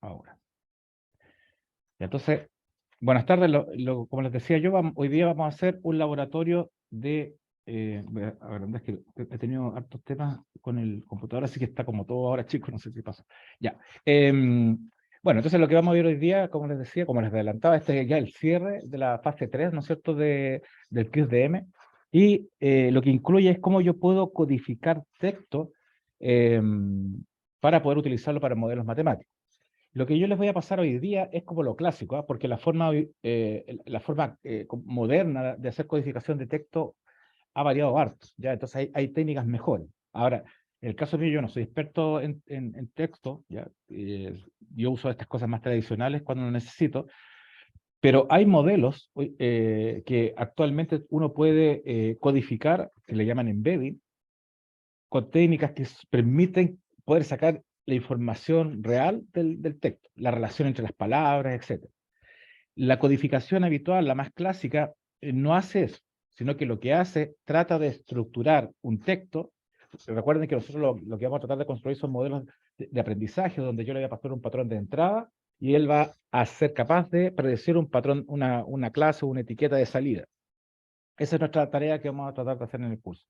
Ahora. Entonces, buenas tardes. Como les decía yo, hoy día vamos a hacer un laboratorio de... a ver, es que he tenido hartos temas con el computador, así que está como todo ahora, chicos, no sé si pasa. Ya. Bueno, entonces lo que vamos a ver hoy día, como les decía, como les adelantaba, este es ya el cierre de la fase 3, ¿no es cierto?, del QSDM. Y lo que incluye es cómo yo puedo codificar texto para poder utilizarlo para modelos matemáticos. Lo que yo les voy a pasar hoy día es como lo clásico, ¿ah? Porque la forma moderna de hacer codificación de texto ha variado harto, ¿ya? Entonces hay técnicas mejores. Ahora, en el caso mío, yo no soy experto en texto, ¿ya? Yo uso estas cosas más tradicionales cuando lo necesito, pero hay modelos que actualmente uno puede codificar, que le llaman embedding, con técnicas que permiten poder sacar la información real del texto, la relación entre las palabras, etc. La codificación habitual, la más clásica, no hace eso, sino que lo que hace, trata de estructurar un texto. Recuerden que nosotros lo que vamos a tratar de construir son modelos de aprendizaje, donde yo le voy a pasar un patrón de entrada y él va a ser capaz de predecir un patrón, una clase o una etiqueta de salida. Esa es nuestra tarea que vamos a tratar de hacer en el curso.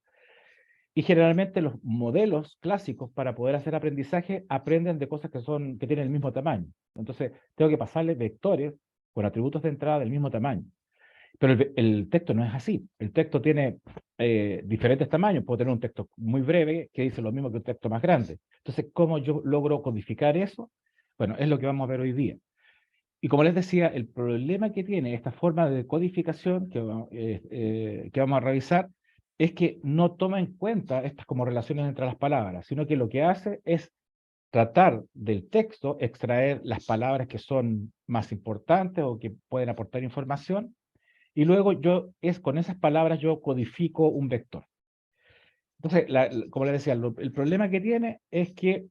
Y generalmente los modelos clásicos para poder hacer aprendizaje aprenden de cosas que tienen el mismo tamaño. Entonces, tengo que pasarle vectores con atributos de entrada del mismo tamaño. Pero el texto no es así. El texto tiene diferentes tamaños. Puedo tener un texto muy breve que dice lo mismo que un texto más grande. Entonces, ¿cómo yo logro codificar eso? Bueno, es lo que vamos a ver hoy día. Y como les decía, el problema que tiene esta forma de codificación que vamos a revisar es que no toma en cuenta estas como relaciones entre las palabras, sino que lo que hace es tratar del texto, extraer las palabras que son más importantes o que pueden aportar información, y luego con esas palabras yo codifico un vector. Entonces, como les decía, el problema que tiene es que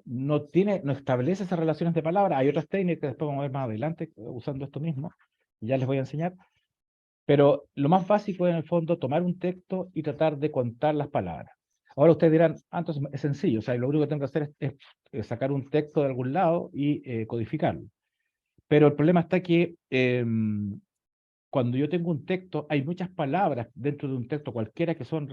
no establece esas relaciones de palabras. Hay otras técnicas que después vamos a ver más adelante usando esto mismo, ya les voy a enseñar. Pero lo más básico es, en el fondo, tomar un texto y tratar de contar las palabras. Ahora ustedes dirán, entonces es sencillo, o sea, lo único que tengo que hacer es sacar un texto de algún lado y codificarlo. Pero el problema está que cuando yo tengo un texto, hay muchas palabras dentro de un texto cualquiera que son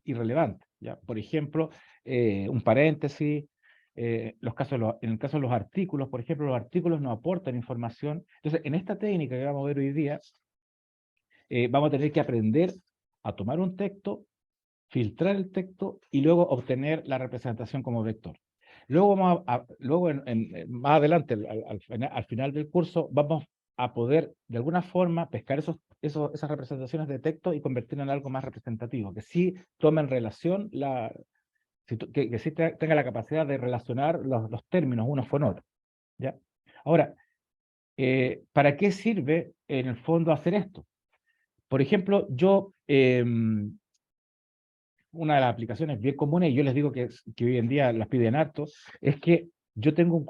irrelevantes, ¿ya? Por ejemplo, un paréntesis, en el caso de los artículos, por ejemplo, los artículos nos aportan información. Entonces, en esta técnica que vamos a ver hoy día, vamos a tener que aprender a tomar un texto, filtrar el texto y luego obtener la representación como vector. Luego, más adelante, al final del curso, vamos a poder de alguna forma pescar esas representaciones de texto y convertirlo en algo más representativo, que sí tome en relación, que sí tenga la capacidad de relacionar los términos unos con otros, ¿ya? Ahora, ¿para qué sirve en el fondo hacer esto? Por ejemplo, una de las aplicaciones bien comunes, y yo les digo que hoy en día las piden harto, es que yo tengo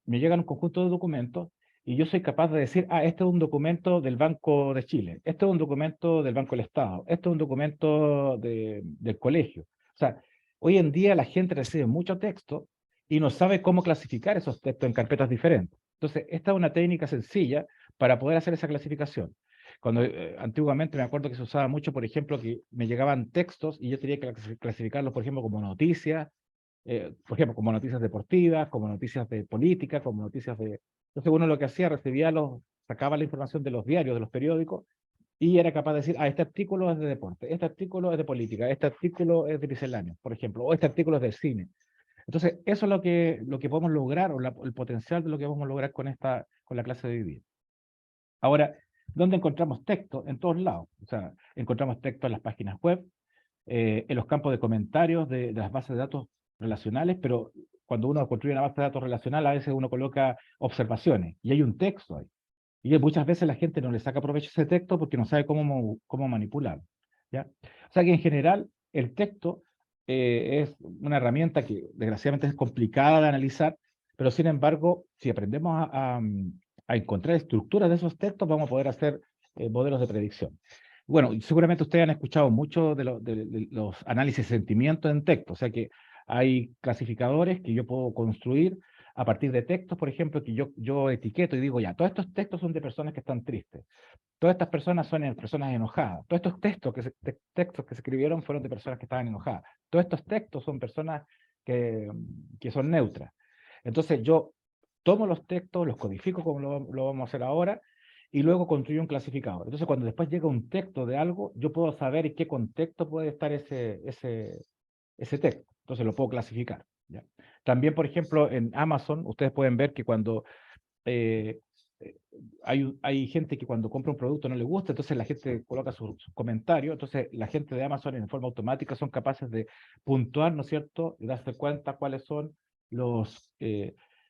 me llegan un conjunto de documentos y yo soy capaz de decir, este es un documento del Banco de Chile, este es un documento del Banco del Estado, este es un documento del colegio. O sea, hoy en día la gente recibe mucho texto y no sabe cómo clasificar esos textos en carpetas diferentes. Entonces, esta es una técnica sencilla para poder hacer esa clasificación. Cuando antiguamente me acuerdo que se usaba mucho, por ejemplo, que me llegaban textos y yo tenía que clasificarlos, por ejemplo, como noticias, por ejemplo, como noticias deportivas, como noticias de política, como noticias de... Entonces uno lo que hacía, sacaba la información de los diarios, de los periódicos, y era capaz de decir, este artículo es de deporte, este artículo es de política, este artículo es de misceláneo, por ejemplo, o este artículo es del cine. Entonces, eso es lo que podemos lograr, o el potencial de lo que vamos a lograr con la clase de hoy día. Ahora, ¿dónde encontramos texto? En todos lados. O sea, encontramos texto en las páginas web, en los campos de comentarios de las bases de datos relacionales, pero cuando uno construye una base de datos relacional, a veces uno coloca observaciones y hay un texto ahí. Y muchas veces la gente no le saca provecho a ese texto porque no sabe cómo manipularlo, ¿ya? O sea que en general el texto es una herramienta que desgraciadamente es complicada de analizar, pero sin embargo, si aprendemos a encontrar estructuras de esos textos, vamos a poder hacer modelos de predicción. Bueno, seguramente ustedes han escuchado mucho de los análisis de sentimientos en texto, o sea que hay clasificadores que yo puedo construir a partir de textos, por ejemplo, que yo etiqueto y digo, ya, todos estos textos son de personas que están tristes. Todas estas personas son personas enojadas. Todos estos textos que se escribieron fueron de personas que estaban enojadas. Todos estos textos son personas que son neutras. Entonces yo tomo los textos, los codifico como lo vamos a hacer ahora, y luego construyo un clasificador. Entonces cuando después llega un texto de algo, yo puedo saber en qué contexto puede estar ese texto. Entonces lo puedo clasificar, ¿ya? También, por ejemplo, en Amazon, ustedes pueden ver que cuando eh, hay gente que cuando compra un producto no le gusta, entonces la gente coloca sus comentarios, entonces la gente de Amazon en forma automática son capaces de puntuar, ¿no es cierto?, y darse cuenta cuáles son los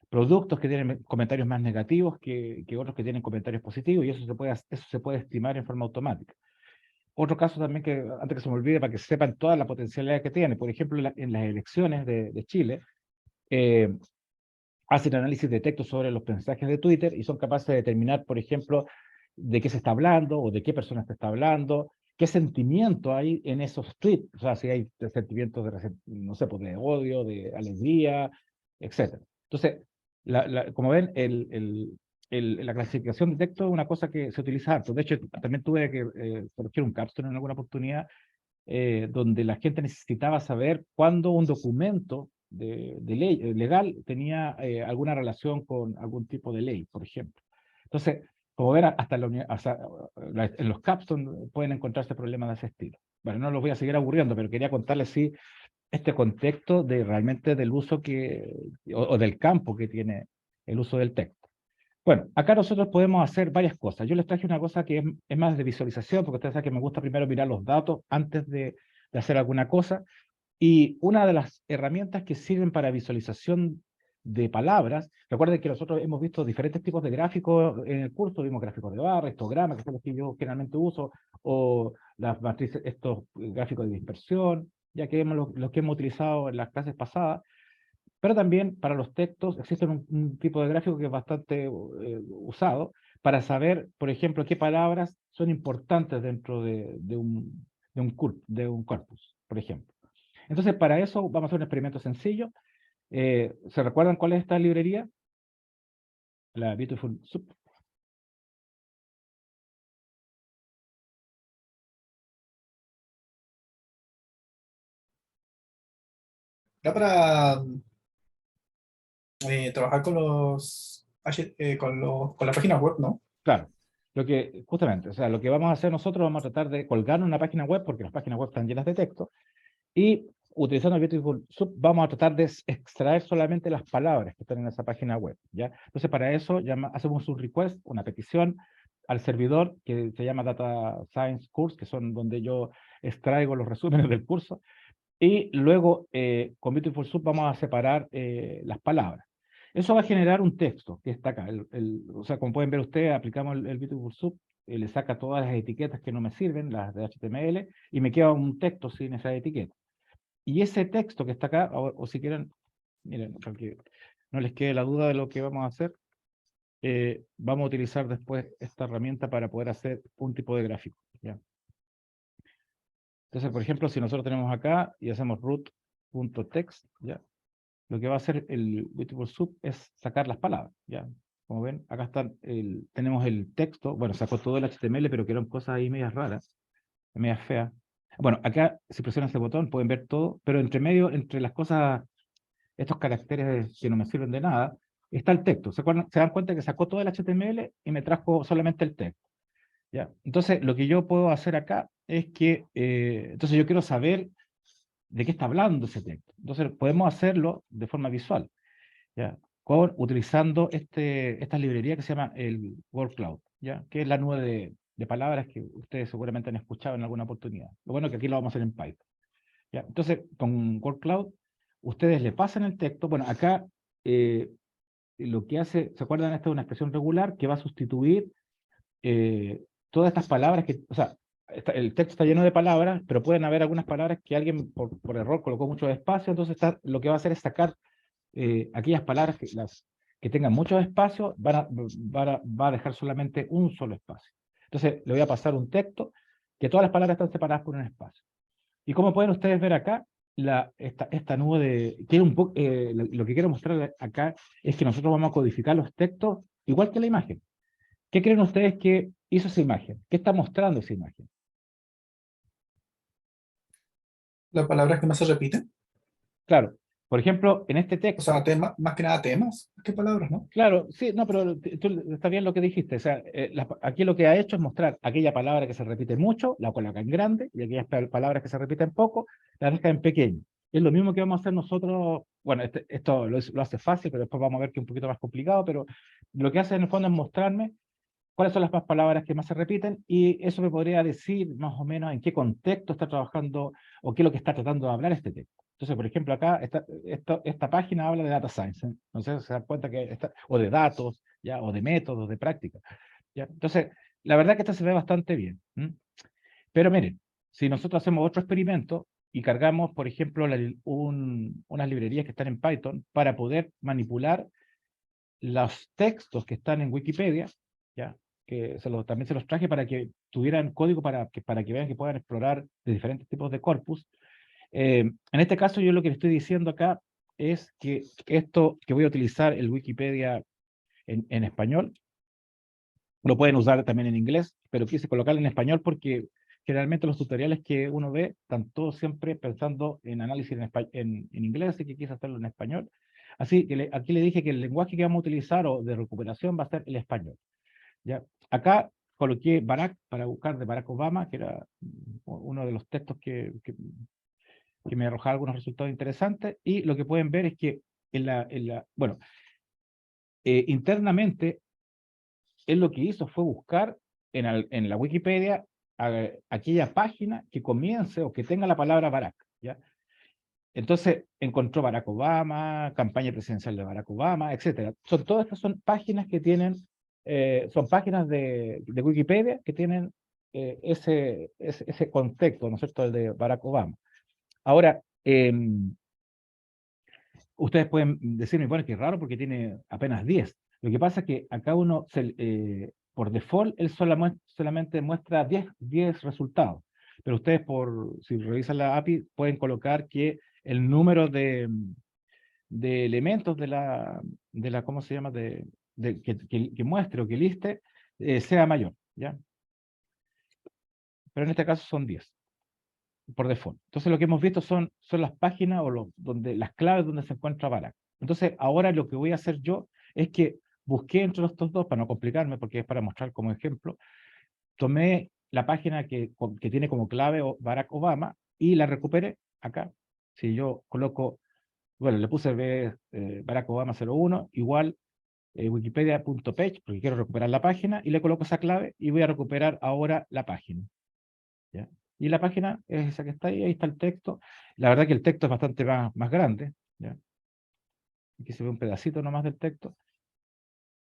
productos que tienen comentarios más negativos que otros que tienen comentarios positivos, y eso se puede estimar en forma automática. Otro caso también que, antes que se me olvide, para que sepan toda la potencialidad que tiene, por ejemplo, en las elecciones de Chile, eh, hacen análisis de texto sobre los mensajes de Twitter y son capaces de determinar, por ejemplo, de qué se está hablando o de qué persona se está hablando, qué sentimiento hay en esos tweets, o sea, si hay sentimientos de, no sé, pues de odio, de alegría, etc. Entonces, como ven, la clasificación de texto es una cosa que se utiliza harto. De hecho, también tuve que corregir un capstone en alguna oportunidad donde la gente necesitaba saber cuándo un documento de ley legal tenía alguna relación con algún tipo de ley, por ejemplo. Entonces, como ven, en los capstone pueden encontrarse problemas de ese estilo. Bueno, no los voy a seguir aburriendo, pero quería contarles sí este contexto de realmente del uso o del campo que tiene el uso del texto. Bueno, acá nosotros podemos hacer varias cosas. Yo les traje una cosa que es más de visualización, porque ustedes saben que me gusta primero mirar los datos antes de hacer alguna cosa. Y una de las herramientas que sirven para visualización de palabras, recuerden que nosotros hemos visto diferentes tipos de gráficos en el curso, vimos gráficos de barra, histogramas, que son los que yo generalmente uso, o las matrices, estos gráficos de dispersión, ya que hemos los que hemos utilizado en las clases pasadas. Pero también para los textos existe un tipo de gráfico que es bastante usado para saber, por ejemplo, qué palabras son importantes dentro de un corpus, por ejemplo. Entonces, para eso vamos a hacer un experimento sencillo. ¿Se recuerdan cuál es esta librería? La Beautiful Soup. Ya para trabajar con con las páginas web, ¿no? Claro, justamente, o sea, lo que vamos a hacer nosotros, vamos a tratar de colgar una página web, porque las páginas web están llenas de texto, y utilizando el Beautiful Soup vamos a tratar de extraer solamente las palabras que están en esa página web, ¿ya? Entonces para eso hacemos un request, una petición al servidor que se llama Data Science Course, que son donde yo extraigo los resúmenes del curso, y luego con Beautiful Soup vamos a separar las palabras. Eso va a generar un texto que está acá. O sea, como pueden ver ustedes, aplicamos el Beautiful Soup, le saca todas las etiquetas que no me sirven, las de HTML, y me queda un texto sin esa etiqueta. Y ese texto que está acá, o si quieren, miren, para que no les quede la duda de lo que vamos a hacer, vamos a utilizar después esta herramienta para poder hacer un tipo de gráfico, ¿ya? Entonces, por ejemplo, si nosotros tenemos acá y hacemos root.text, ¿ya? Lo que va a hacer el Beautiful Soup es sacar las palabras, ¿ya? Como ven, acá tenemos el texto, bueno, sacó todo el HTML, pero que eran cosas ahí medias raras, medias feas. Bueno, acá, si presionan ese botón, pueden ver todo, pero entre medio, entre las cosas, estos caracteres que no me sirven de nada, está el texto. ¿Se dan cuenta que sacó todo el HTML y me trajo solamente el texto? ¿Ya? Entonces, lo que yo puedo hacer acá es que, entonces yo quiero saber de qué está hablando ese texto. Entonces, podemos hacerlo de forma visual, ¿ya? Utilizando esta librería que se llama el Word Cloud, ¿ya? Que es la nube de palabras que ustedes seguramente han escuchado en alguna oportunidad. Lo bueno es que aquí lo vamos a hacer en Python, ¿ya? Entonces, con Word Cloud, ustedes le pasan el texto. Bueno, acá lo que hace, ¿se acuerdan? Esta es una expresión regular que va a sustituir todas estas palabras o sea, el texto está lleno de palabras, pero pueden haber algunas palabras que alguien por error colocó mucho espacio, entonces lo que va a hacer es sacar aquellas palabras que tengan mucho espacio, va a dejar solamente un solo espacio. Entonces le voy a pasar un texto que todas las palabras están separadas por un espacio. Y como pueden ustedes ver acá, esta nube de... Quiero un poco, lo que quiero mostrar acá es que nosotros vamos a codificar los textos igual que la imagen. ¿Qué creen ustedes que hizo esa imagen? ¿Qué está mostrando esa imagen? Las palabras que más se repiten. Claro, por ejemplo, en este O sea, texto, más que nada temas. ¿Qué palabras, no? claro, sí, no, pero tú, está bien lo que dijiste. O sea, aquí lo que ha hecho es mostrar aquella palabra que se repite mucho, la coloca en grande, y aquellas palabras que se repiten poco, la deja en pequeño. Es lo mismo que vamos a hacer nosotros. Bueno, esto lo hace fácil, pero después vamos a ver que es un poquito más complicado, pero lo que hace en el fondo es mostrarme cuáles son las más palabras que más se repiten, y eso me podría decir más o menos en qué contexto está trabajando o qué es lo que está tratando de hablar este texto. Entonces, por ejemplo, acá esta página habla de data science, ¿eh? Entonces se dan cuenta que o de datos, ¿ya? O de métodos, de práctica, ¿ya? Entonces, la verdad que esta se ve bastante bien. Pero miren, si nosotros hacemos otro experimento y cargamos, por ejemplo, unas librerías que están en Python para poder manipular los textos que están en Wikipedia, ¿ya? Que también se los traje para que tuvieran código para que vean que puedan explorar de diferentes tipos de corpus. En este caso, yo lo que le estoy diciendo acá es que esto que voy a utilizar el Wikipedia en español, lo pueden usar también en inglés, pero quise colocarlo en español porque generalmente los tutoriales que uno ve están todos siempre pensando en análisis en inglés, así que quise hacerlo en español. Así que aquí le dije que el lenguaje que vamos a utilizar o de recuperación va a ser el español. ¿Ya? Acá coloqué Barack para buscar de Barack Obama, que era uno de los textos que me arrojaba algunos resultados interesantes, y lo que pueden ver es que bueno, internamente él lo que hizo fue buscar en la Wikipedia aquella página que comience o que tenga la palabra Barack, ¿ya? Entonces encontró Barack Obama, campaña presidencial de Barack Obama, etcétera. Todas estas son páginas que tienen, son páginas de Wikipedia que tienen ese contexto, ¿no es cierto?, el de Barack Obama. Ahora, ustedes pueden decirme, bueno, qué raro porque tiene apenas 10. Lo que pasa es que acá uno, por default, él solamente muestra 10 resultados. Pero ustedes, si revisan la API, pueden colocar que el número de elementos de la ¿cómo se llama? Que muestre o que liste, sea mayor, ¿ya? Pero en este caso son 10 por default. Entonces lo que hemos visto son las páginas o las claves donde se encuentra Barack. Entonces ahora lo que voy a hacer yo es que busqué entre estos dos, para no complicarme, porque es para mostrar como ejemplo, tomé la página que tiene como clave Barack Obama y la recuperé acá. Si yo coloco, bueno, le puse Barack Obama 01 igual wikipedia.page, porque quiero recuperar la página, y le coloco esa clave y voy a recuperar ahora la página, ¿ya? Y la página es esa que está ahí está el texto. La verdad que el texto es bastante más grande, ¿ya? Aquí se ve un pedacito nomás del texto.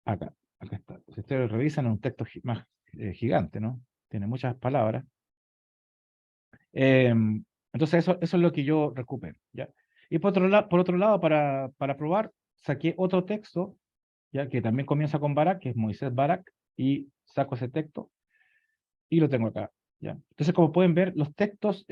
Acá está. Si ustedes revisan, es un texto más gigante, ¿no? Tiene muchas palabras. Entonces eso es lo que yo recupero, ¿ya? Y por otro lado, para probar, saqué otro texto, ¿ya? Que también comienza con Barak, que es Moisés Barak, y saco ese texto y lo tengo acá, ¿ya? Entonces, como pueden ver, los textos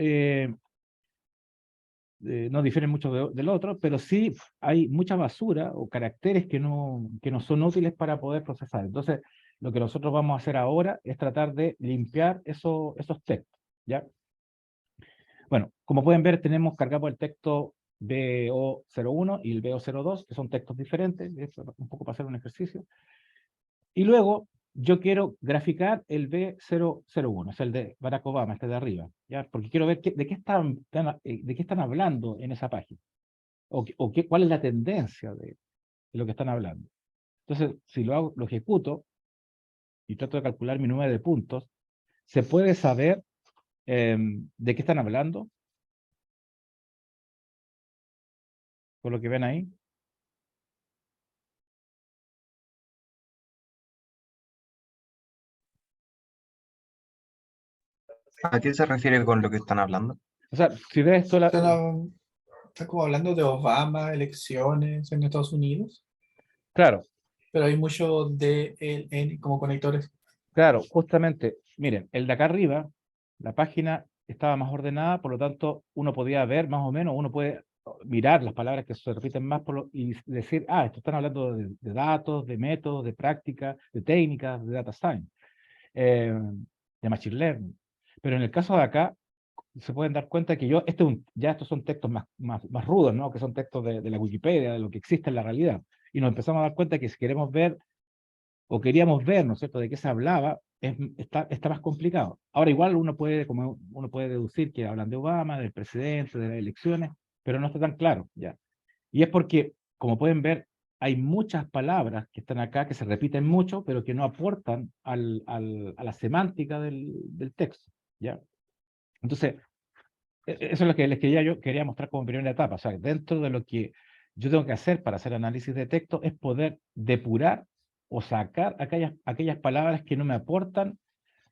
no difieren mucho del otro, pero sí hay mucha basura o caracteres que no son útiles para poder procesar. Entonces, lo que nosotros vamos a hacer ahora es tratar de limpiar esos textos, ¿ya? Bueno, como pueden ver, tenemos cargado el texto BO01 y el BO02, que son textos diferentes, un poco para hacer un ejercicio. Y luego yo quiero graficar el B001, es el de Barack Obama, este de arriba, ¿ya? Porque quiero ver de qué están hablando en esa página, cuál es la tendencia de lo que están hablando. Entonces, si lo ejecuto y trato de calcular mi número de puntos, se puede saber de qué están hablando, por lo que ven ahí. ¿A qué se refiere con lo que están hablando? O sea, si ves esto, Está como hablando de Obama, elecciones en Estados Unidos, claro, pero hay mucho de él como conectores. claro, justamente, miren, el de acá arriba, la página estaba más ordenada, por lo tanto, uno podía ver más o menos, uno puede mirar las palabras que se repiten más y decir, ah, esto están hablando de datos, de métodos, de práctica, de técnicas, de data science, de machine learning. Pero en el caso de acá, se pueden dar cuenta que ya estos son textos más rudos, ¿no? Que son textos de la Wikipedia, de lo que existe en la realidad. Y nos empezamos a dar cuenta que si queremos ver, o queríamos ver, ¿no es cierto?, de qué se hablaba, está más complicado. Ahora igual como uno puede deducir que hablan de Obama, del presidente, de las elecciones, pero no está tan claro, ¿ya? Y es porque, como pueden ver, hay muchas palabras que están acá que se repiten mucho, pero que no aportan a la semántica del texto, ¿ya? Entonces, eso es lo que yo quería mostrar como primera etapa. O sea, dentro de lo que yo tengo que hacer para hacer análisis de texto es poder depurar o sacar aquellas palabras que no me aportan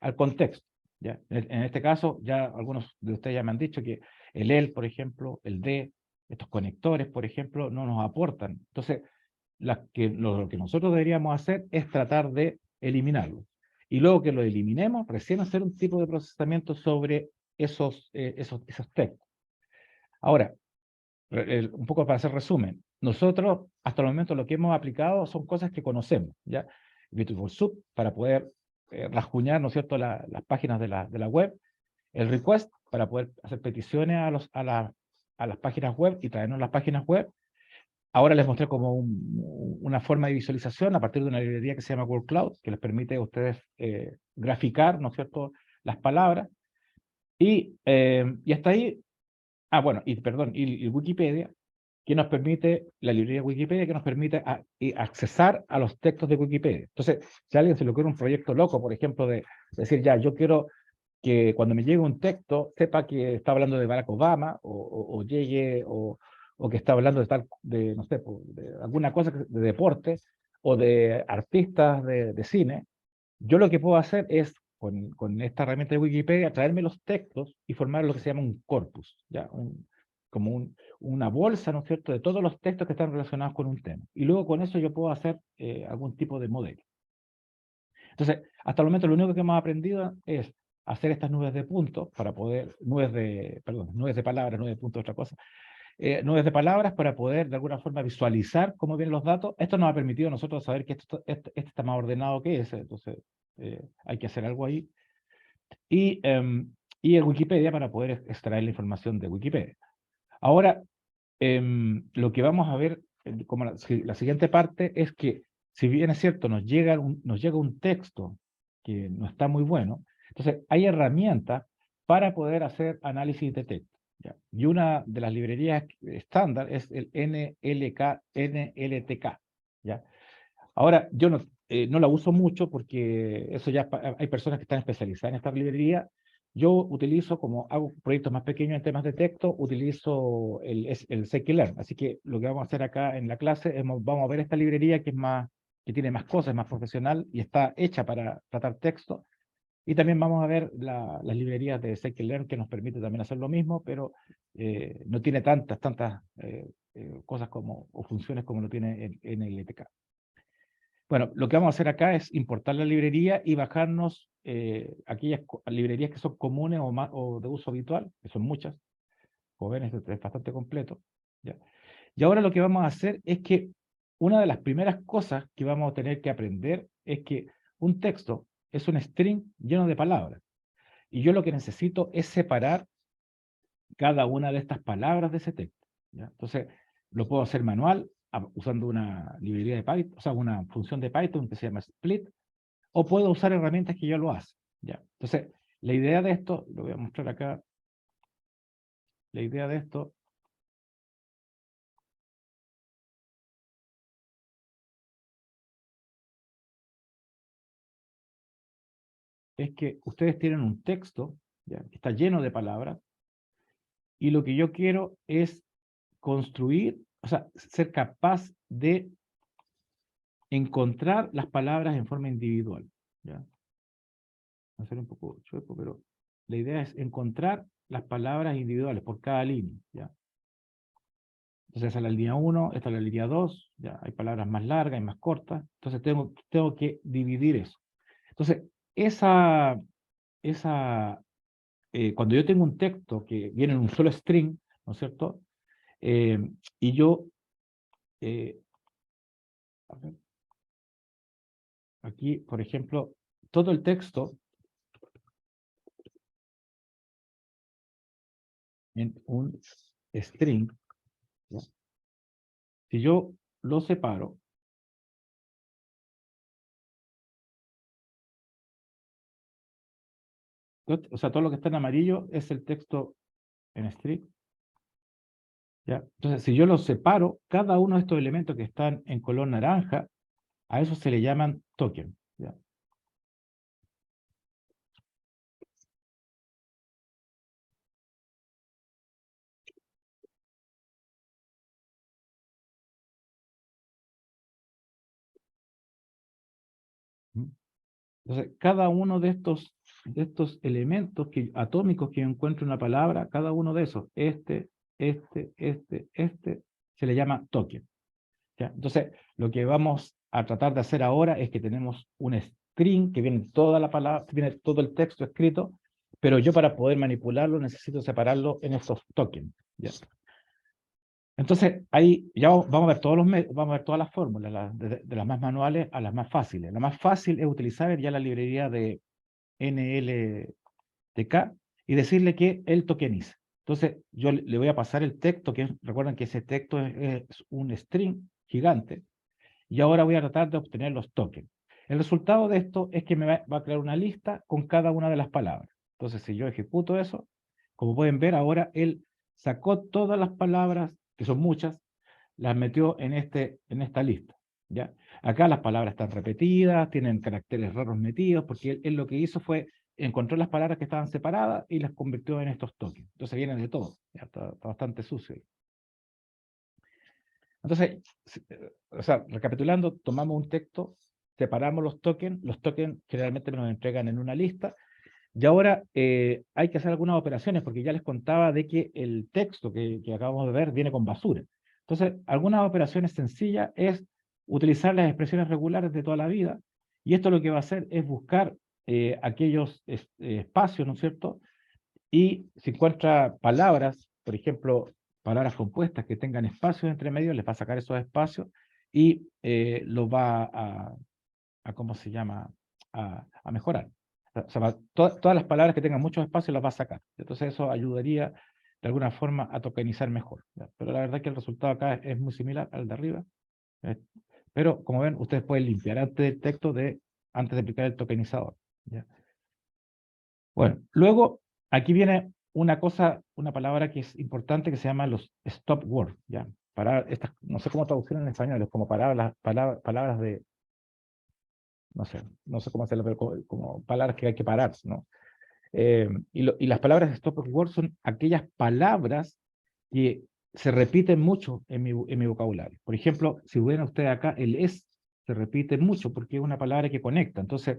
al contexto, ¿ya? En este caso, ya algunos de ustedes ya me han dicho que el, por ejemplo, el de, estos conectores, por ejemplo, no nos aportan. Entonces, lo que nosotros deberíamos hacer es tratar de eliminarlo. Y luego que lo eliminemos, recién hacer un tipo de procesamiento sobre esos textos. Ahora, un poco para hacer resumen, nosotros hasta el momento lo que hemos aplicado son cosas que conocemos, ¿ya? Beautiful Soup para poder rasguñar, ¿no es cierto?, las páginas de la web, el request para poder hacer peticiones a las páginas web y traernos las páginas web. Ahora les mostré como una forma de visualización a partir de una librería que se llama Word Cloud, que les permite a ustedes graficar, ¿no es cierto?, las palabras. Y hasta ahí, bueno, y Wikipedia, que nos permite, la librería Wikipedia, que nos permite accesar a los textos de Wikipedia. Entonces, si a alguien se le ocurre un proyecto loco, por ejemplo, de decir, ya, yo quiero que cuando me llegue un texto, sepa que está hablando de Barack Obama, o que está hablando no sé, de alguna cosa de deporte, o de artistas de cine, yo lo que puedo hacer es, con esta herramienta de Wikipedia, traerme los textos y formar lo que se llama un corpus, ¿ya? Una bolsa, ¿no es cierto?, de todos los textos que están relacionados con un tema. Y luego con eso yo puedo hacer algún tipo de modelo. Entonces, hasta el momento lo único que hemos aprendido es hacer estas nubes de puntos para poder, nubes de palabras, nubes de puntos, otra cosa, nubes de palabras para poder de alguna forma visualizar cómo vienen los datos. Esto nos ha permitido a nosotros saber que esto está más ordenado que ese, entonces hay que hacer algo ahí. Y en Wikipedia para poder extraer la información de Wikipedia. Ahora, lo que vamos a ver como la siguiente parte es que, si bien es cierto, nos llega un texto que no está muy bueno, entonces hay herramientas para poder hacer análisis de texto, ¿ya? Y una de las librerías estándar es el NLTK, ¿ya? Ahora, yo no la uso mucho porque eso ya hay personas que están especializadas en esta librería. Yo utilizo, como hago proyectos más pequeños en temas de texto, utilizo el scikit-learn. Así que lo que vamos a hacer acá en la clase es vamos a ver esta librería que tiene más cosas, es más profesional y está hecha para tratar texto. Y también vamos a ver las librerías de scikit-learn que nos permite también hacer lo mismo, pero no tiene tantas cosas o funciones como lo tiene en el NLTK. Bueno, lo que vamos a hacer acá es importar la librería y bajarnos aquellas librerías que son comunes o de uso habitual, que son muchas, jóvenes, es bastante completo, ¿ya? Y ahora lo que vamos a hacer es que una de las primeras cosas que vamos a tener que aprender es que un texto es un string lleno de palabras. Y yo lo que necesito es separar cada una de estas palabras de ese texto, ¿ya? Entonces, lo puedo hacer manual, usando una librería de Python, o sea, una función de Python que se llama split, o puedo usar herramientas que ya lo hacen, ¿ya? Entonces, la idea de esto, lo voy a mostrar acá, la idea de esto es que ustedes tienen un texto, ¿ya?, que está lleno de palabras, y lo que yo quiero es construir, o sea, ser capaz de encontrar las palabras en forma individual, ¿ya? Va a ser un poco chueco, pero la idea es encontrar las palabras individuales por cada línea, ¿ya? Entonces esa es la línea 1, esta es la línea 2, ya hay palabras más largas y más cortas, entonces tengo que dividir eso. Entonces, esa cuando yo tengo un texto que viene en un solo string, ¿no es cierto? Y yo, a ver, aquí, por ejemplo, todo el texto en un string, ¿ya? Si yo lo separo, o sea, todo lo que está en amarillo es el texto en string, ¿ya? Entonces, si yo lo separo, cada uno de estos elementos que están en color naranja, a eso se le llaman token, ¿ya? ¿Mm? Entonces, cada uno de estos elementos atómicos que yo encuentro en una palabra, cada uno de esos, se le llama token, ¿ya? Entonces, lo que vamos a tratar de hacer ahora es que tenemos un string que viene toda la palabra, viene todo el texto escrito, pero yo para poder manipularlo necesito separarlo en estos tokens, ¿ya? Entonces, ahí ya vamos a ver vamos a ver todas las fórmulas, de las más manuales a las más fáciles. La más fácil es utilizar ya la librería de NLTK y decirle que él tokenice. Entonces, yo le voy a pasar el texto, recuerden que ese texto es un string gigante, y ahora voy a tratar de obtener los tokens. El resultado de esto es que me va a crear una lista con cada una de las palabras. Entonces, si yo ejecuto eso, como pueden ver, ahora él sacó todas las palabras, que son muchas, las metió en esta lista, ¿ya? Acá las palabras están repetidas, tienen caracteres raros metidos, porque él lo que hizo fue encontró las palabras que estaban separadas y las convirtió en estos tokens. Entonces vienen de todo, ya está bastante sucio. Entonces, o sea, recapitulando, tomamos un texto, separamos los tokens generalmente me los entregan en una lista, y ahora hay que hacer algunas operaciones, porque ya les contaba de que el texto que acabamos de ver viene con basura. Entonces, algunas operaciones sencillas es utilizar las expresiones regulares de toda la vida, y esto lo que va a hacer es buscar aquellos espacios, ¿no es cierto? Y si encuentra palabras, por ejemplo, palabras compuestas que tengan espacios entre medio, les va a sacar esos espacios y lo va ¿cómo se llama? A mejorar. O sea, todas las palabras que tengan muchos espacios las va a sacar. Entonces eso ayudaría de alguna forma a tokenizar mejor, ¿ya? Pero la verdad es que el resultado acá es muy similar al de arriba. ¿Ya? Pero como ven, ustedes pueden limpiar antes del texto antes de aplicar el tokenizador, ¿ya? Bueno, luego aquí viene una palabra que es importante que se llama los stop words, ¿ya? No sé cómo traducir en español, es como palabras de, no sé cómo hacerlo, pero como palabras que hay que parar, ¿no? Y las palabras stop words son aquellas palabras que se repiten mucho en mi vocabulario. Por ejemplo, si ven ustedes acá, el es se repite mucho porque es una palabra que conecta. Entonces,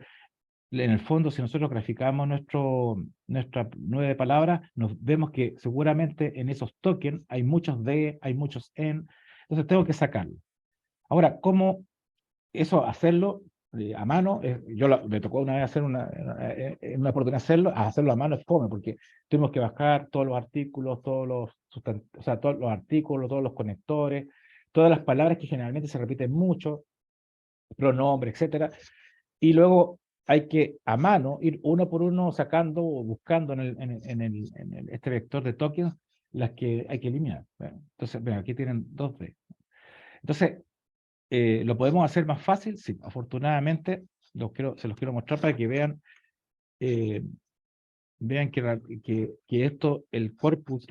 en el fondo, si nosotros graficamos nuestra 9 palabras, nos vemos que seguramente en esos tokens hay muchos de, hay muchos en, entonces tengo que sacarlo. Ahora, ¿cómo hacerlo a mano? Me tocó una vez hacer una oportunidad hacerlo a mano es fome, porque tuvimos que bajar todos los artículos, o sea, todos los artículos, todos los conectores, todas las palabras que generalmente se repiten mucho, pronombre, etcétera, y luego hay que a mano ir uno por uno sacando o buscando este vector de tokens las que hay que eliminar. Bueno, entonces, bueno, aquí tienen 2D. Entonces, ¿lo podemos hacer más fácil? Sí, afortunadamente se los quiero mostrar para que eh, vean que esto, el corpus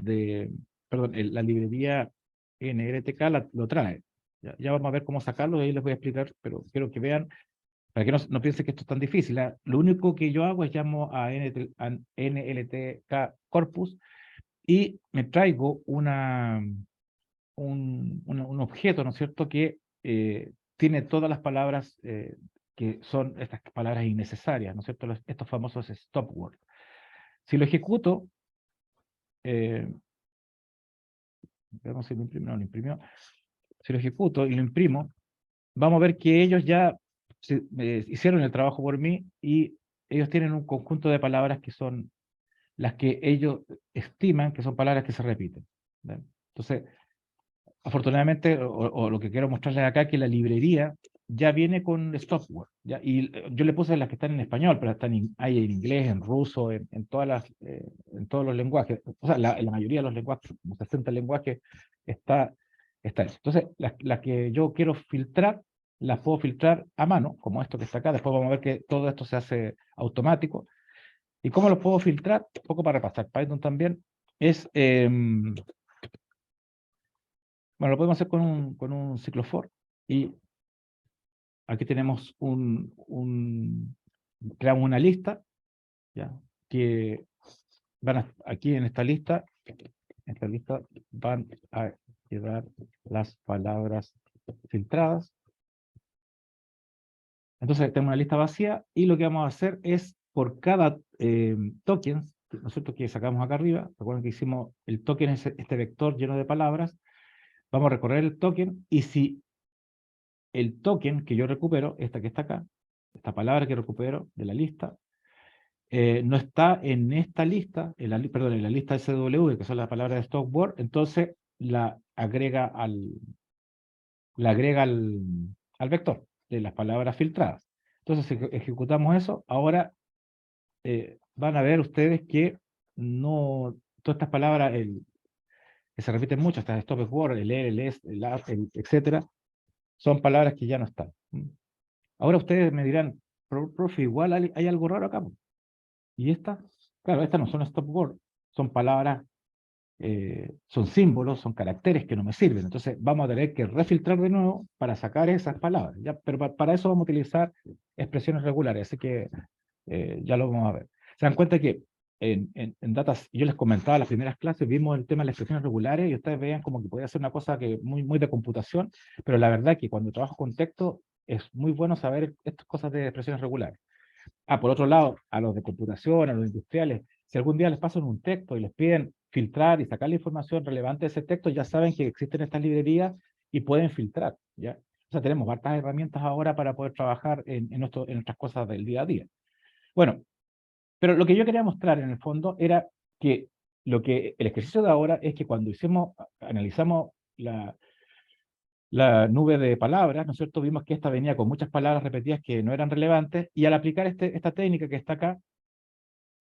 perdón, la librería NLTK lo trae. Ya vamos a ver cómo sacarlo y ahí les voy a explicar, pero quiero que vean para que no piensen que esto es tan difícil, ¿eh? Lo único que yo hago es llamo a NLTK Corpus y me traigo un objeto, ¿no es cierto?, que tiene todas las palabras que son estas palabras innecesarias, ¿no es cierto?, estos famosos stop words. Si lo ejecuto, veamos si lo imprimió o no lo imprimió. Si lo ejecuto y lo imprimo, vamos a ver que ellos ya hicieron el trabajo por mí y ellos tienen un conjunto de palabras que son las que ellos estiman que son palabras que se repiten. ¿Ven? Entonces, afortunadamente, o lo que quiero mostrarles acá, que la librería ya viene con software, ¿ya? Y yo le puse las que están en español, pero hay en inglés, en ruso, en todos los lenguajes, o sea, la mayoría de los lenguajes, como 60 lenguajes, está eso. Entonces, las que yo quiero filtrar, las puedo filtrar a mano, como esto que está acá. Después vamos a ver que todo esto se hace automático. ¿Y cómo lo puedo filtrar? Un poco para repasar Python también. Es, bueno, lo podemos hacer con un ciclo for. Y aquí tenemos creamos una lista, ¿ya? Que aquí en esta lista van a quedar las palabras filtradas. Entonces tenemos una lista vacía y lo que vamos a hacer es por cada token, ¿no es cierto?, que sacamos acá arriba. Recuerden que hicimos el token, es este vector lleno de palabras. Vamos a recorrer el token y si el token que yo recupero, esta que está acá, esta palabra que recupero de la lista, no está en esta lista, perdón, en la lista SW, que son las palabras de stock word, entonces la agrega al vector de las palabras filtradas. Entonces, si ejecutamos eso, ahora van a ver ustedes que no, todas estas palabras que se repiten mucho, estas stop word, el es, el at, etcétera, son palabras que ya no están. Ahora ustedes me dirán, profe, igual hay algo raro acá. Y estas, claro, estas no son stop word, son palabras, son símbolos, son caracteres que no me sirven. Entonces vamos a tener que refiltrar de nuevo para sacar esas palabras. ¿Ya? Pero para eso vamos a utilizar expresiones regulares, así que ya lo vamos a ver. Se dan cuenta que en datas, yo les comentaba en las primeras clases, vimos el tema de las expresiones regulares y ustedes veían como que podía ser una cosa que muy de computación, pero la verdad que cuando trabajo con texto es muy bueno saber estas cosas de expresiones regulares. Por otro lado, a los de computación, a los industriales, si algún día les pasan un texto y les piden filtrar y sacar la información relevante de ese texto, ya saben que existen estas librerías y pueden filtrar, ¿ya? O sea, tenemos hartas herramientas ahora para poder trabajar en nuestras cosas del día a día. Bueno, pero lo que yo quería mostrar en el fondo era que el ejercicio de ahora es que cuando analizamos la nube de palabras, ¿no es cierto? Vimos que esta venía con muchas palabras repetidas que no eran relevantes, y al aplicar esta técnica que está acá,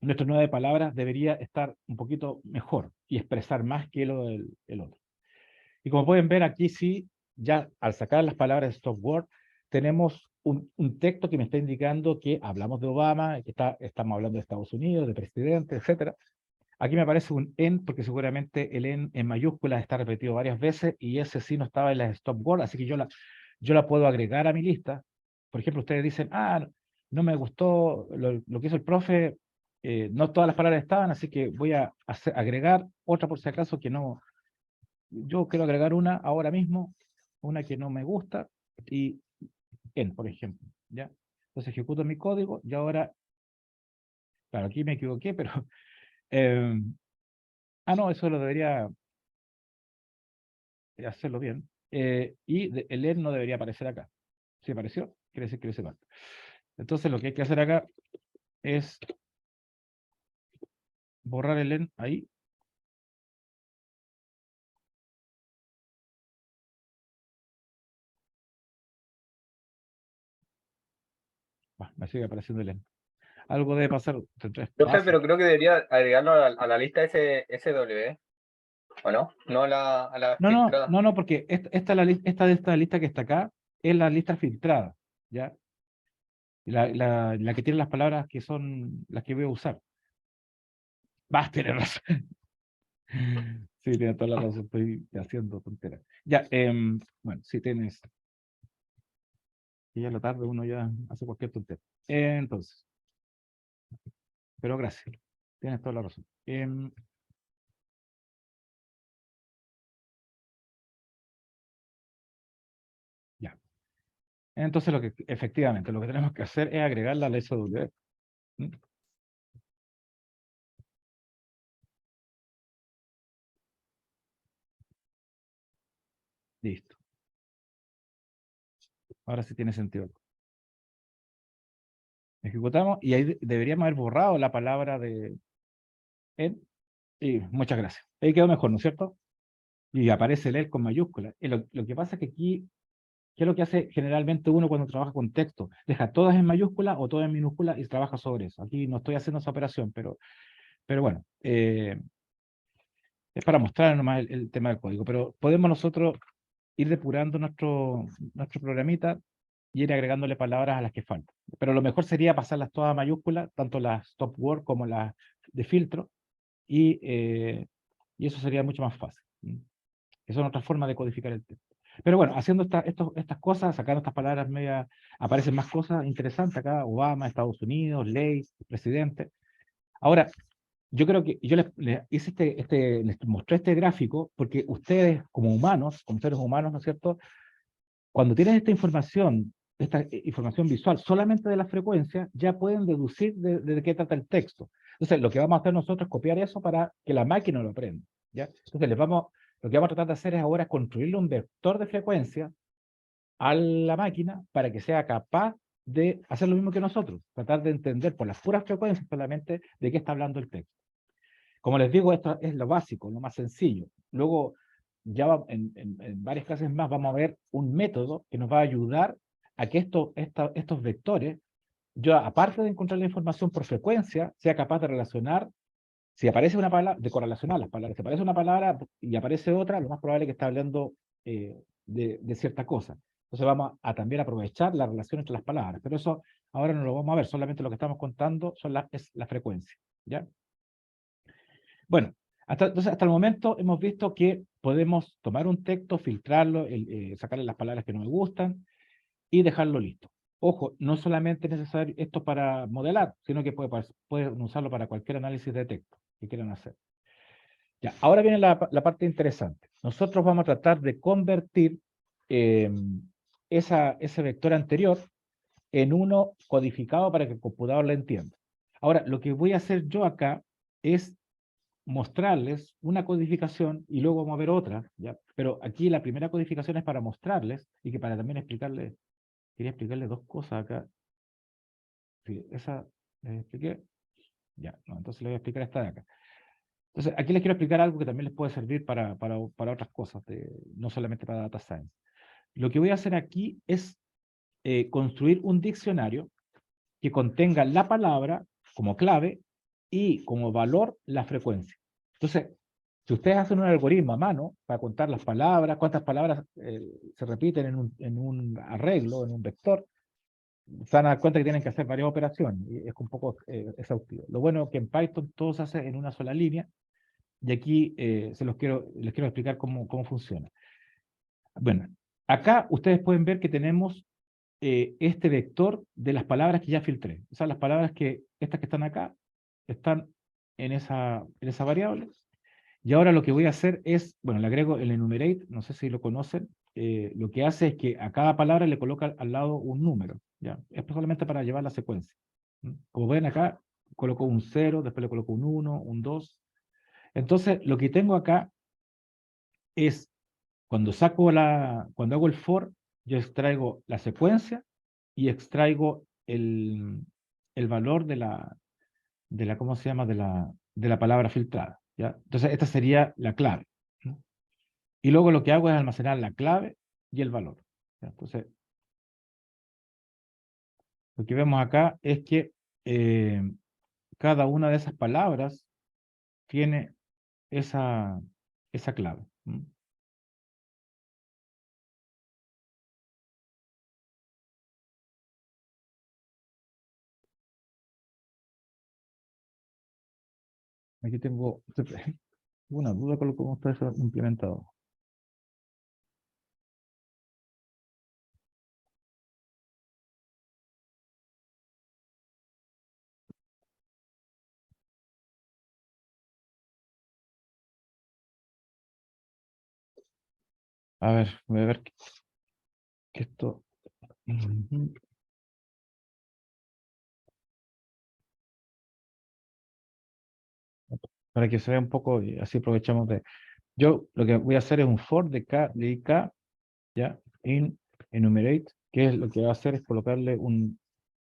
nuestra nube de palabras debería estar un poquito mejor y expresar más que el otro. Y como pueden ver aquí, sí, ya al sacar las palabras de stop word, tenemos un texto que me está indicando que hablamos de Obama, que estamos hablando de Estados Unidos, de presidente, etcétera. Aquí me aparece un en, porque seguramente el en mayúsculas está repetido varias veces, y ese sí no estaba en las stop word, así que yo la puedo agregar a mi lista. Por ejemplo, ustedes dicen, no me gustó lo que hizo el profe, no todas las palabras estaban, así que voy a agregar otra por si acaso que no. Yo quiero agregar una ahora mismo, una que no me gusta, y por ejemplo, ¿ya? Entonces ejecuto mi código, y ahora, claro, aquí me equivoqué, pero... no, eso lo debería hacerlo bien. El en no debería aparecer acá. Si apareció, quiere decir que lo hice mal. Entonces lo que hay que hacer acá es borrar el en ahí. Me sigue apareciendo el en. Algo debe pasar. Profe, pero creo que debería agregarlo a la lista SW, ¿o no? No a la filtrada. No, porque esta lista que está acá es la lista filtrada, ¿ya? La que tiene las palabras que son las que voy a usar. Tiene razón. Sí, tiene toda la razón, estoy haciendo tonteras. Ya, bueno, si tienes... Y ya a la tarde uno ya hace cualquier tontería. Entonces, pero gracias, tienes toda la razón. Ya. Entonces, efectivamente, lo que tenemos que hacer es agregarla a la SW. ¿Mm? Listo. Ahora sí tiene sentido. Ejecutamos y ahí deberíamos haber borrado la palabra de Y muchas gracias. Ahí quedó mejor, ¿no es cierto? Y aparece el con mayúsculas. Y lo que pasa es que aquí, ¿qué es lo que hace generalmente uno cuando trabaja con texto? Deja todas en mayúscula o todas en minúscula y trabaja sobre eso. Aquí no estoy haciendo esa operación, pero bueno, es para mostrar nomás el tema del código. Pero podemos nosotros ir depurando nuestro programita y ir agregándole palabras a las que faltan. Pero lo mejor sería pasarlas todas a mayúsculas, tanto las stop word como las de filtro, y eso sería mucho más fácil. Esa es otra forma de codificar el texto. Pero bueno, haciendo estas cosas, sacando estas palabras medias, aparecen más cosas interesantes acá: Obama, Estados Unidos, ley, presidente. Ahora, yo creo que yo les hice les mostré este gráfico porque ustedes, como humanos, como seres humanos, ¿no es cierto?, cuando tienen esta información visual solamente de la frecuencia, ya pueden deducir de qué trata el texto. Entonces, lo que vamos a hacer nosotros es copiar eso para que la máquina lo aprenda, ¿ya? Entonces, lo que vamos a tratar de hacer es ahora construirle un vector de frecuencia a la máquina para que sea capaz de hacer lo mismo que nosotros, tratar de entender por las puras frecuencias solamente de qué está hablando el texto. Como les digo, esto es lo básico, lo más sencillo. Luego, ya en varias clases más vamos a ver un método que nos va a ayudar a que estos vectores, yo aparte de encontrar la información por frecuencia, sea capaz de relacionar, si aparece una palabra, de correlacionar las palabras. Si aparece una palabra y aparece otra, lo más probable es que está hablando de cierta cosa. Entonces vamos a también aprovechar la relación entre las palabras. Pero eso ahora no lo vamos a ver, solamente lo que estamos contando es la frecuencia, ¿ya? Bueno, entonces hasta el momento hemos visto que podemos tomar un texto, filtrarlo, sacarle las palabras que no me gustan y dejarlo listo. Ojo, no solamente es necesario esto para modelar, sino que pueden usarlo para cualquier análisis de texto que quieran hacer. Ya, ahora viene la parte interesante. Nosotros vamos a tratar de convertir ese vector anterior en uno codificado para que el computador lo entienda. Ahora, lo que voy a hacer yo acá es mostrarles una codificación y luego vamos a ver otra, ¿ya? Pero aquí la primera codificación es para mostrarles y que para también quería explicarles dos cosas acá. Sí, esa les expliqué. Ya, no, entonces les voy a explicar esta de acá. Entonces, aquí les quiero explicar algo que también les puede servir para otras cosas, no solamente para Data Science. Lo que voy a hacer aquí es construir un diccionario que contenga la palabra como clave y como valor la frecuencia. Entonces, si ustedes hacen un algoritmo a mano para contar las palabras, cuántas palabras se repiten en un arreglo, en un vector, se van a dar cuenta que tienen que hacer varias operaciones, y es un poco exhaustivo. Lo bueno es que en Python todo se hace en una sola línea, y aquí les quiero explicar cómo funciona. Bueno, acá ustedes pueden ver que tenemos este vector de las palabras que ya filtré. O sea, las palabras estas que están acá, están en esa variable. Y ahora lo que voy a hacer es, bueno, le agrego el enumerate, no sé si lo conocen, lo que hace es que a cada palabra le coloca al lado un número, ¿ya? Es solamente para llevar la secuencia. Como ven acá, coloco un 0, después le coloco un 1, un 2. Entonces, lo que tengo acá es, cuando hago el for, yo extraigo la secuencia y extraigo el valor ¿cómo se llama? De la palabra filtrada, ¿ya? Entonces, esta sería la clave, ¿no? Y luego lo que hago es almacenar la clave y el valor, ¿ya? Entonces, lo que vemos acá es que cada una de esas palabras tiene esa clave. Aquí tengo una duda con cómo está eso implementado. A ver, voy a ver que esto... Ujú. Para que se vea un poco y así aprovechamos de... Yo lo que voy a hacer es un for de IK, ¿ya? In enumerate, que es lo que va a hacer es colocarle